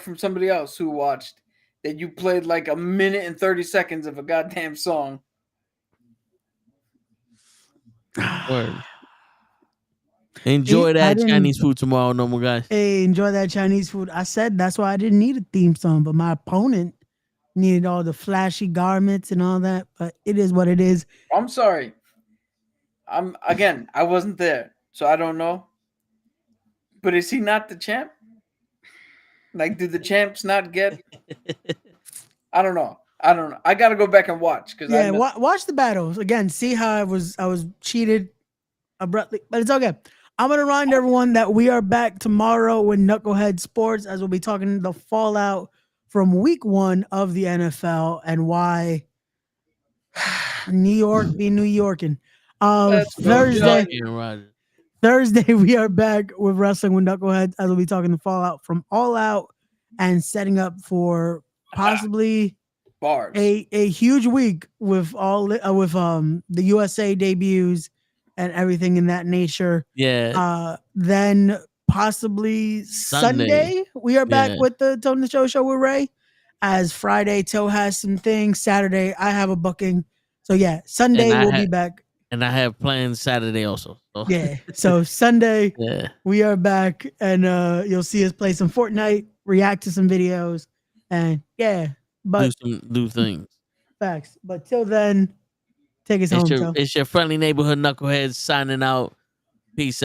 from somebody else who watched that you played like a minute and 30 seconds of a goddamn song. Word. Enjoy I that didn't- Chinese food tomorrow, normal guys. Hey, enjoy that Chinese food. I said that's why I didn't need a theme song, but my opponent needed all the flashy garments and all that. But it is what it is. I'm sorry. I wasn't there, so I don't know. But is he not the champ? Like, do the champs not get? I don't know. I gotta go back and watch because Yeah, watch the battles again. See how I was cheated abruptly, but it's okay. I'm gonna remind everyone that we are back tomorrow with Knucklehead Sports, as we'll be talking the fallout from Week 1 of the NFL and why New York be New Yorking. Let's go, Thursday. Aaron Rodgers. Thursday, we are back with Wrestling with Knuckleheads, as we'll be talking the fallout from All Out and setting up for possibly bars. a huge week with the USA debuts and everything in that nature. Yeah. Then possibly Sunday we are back with the Tone the Show with Ray. As Friday, Toe has some things. Saturday, I have a booking. So yeah, Sunday we'll be back. And I have plans Saturday also. So. Yeah. So Sunday, Yeah. we are back, and you'll see us play some Fortnite, react to some videos, and yeah, but do things. Facts. But till then, take us home. It's your friendly neighborhood knuckleheads signing out. Peace out.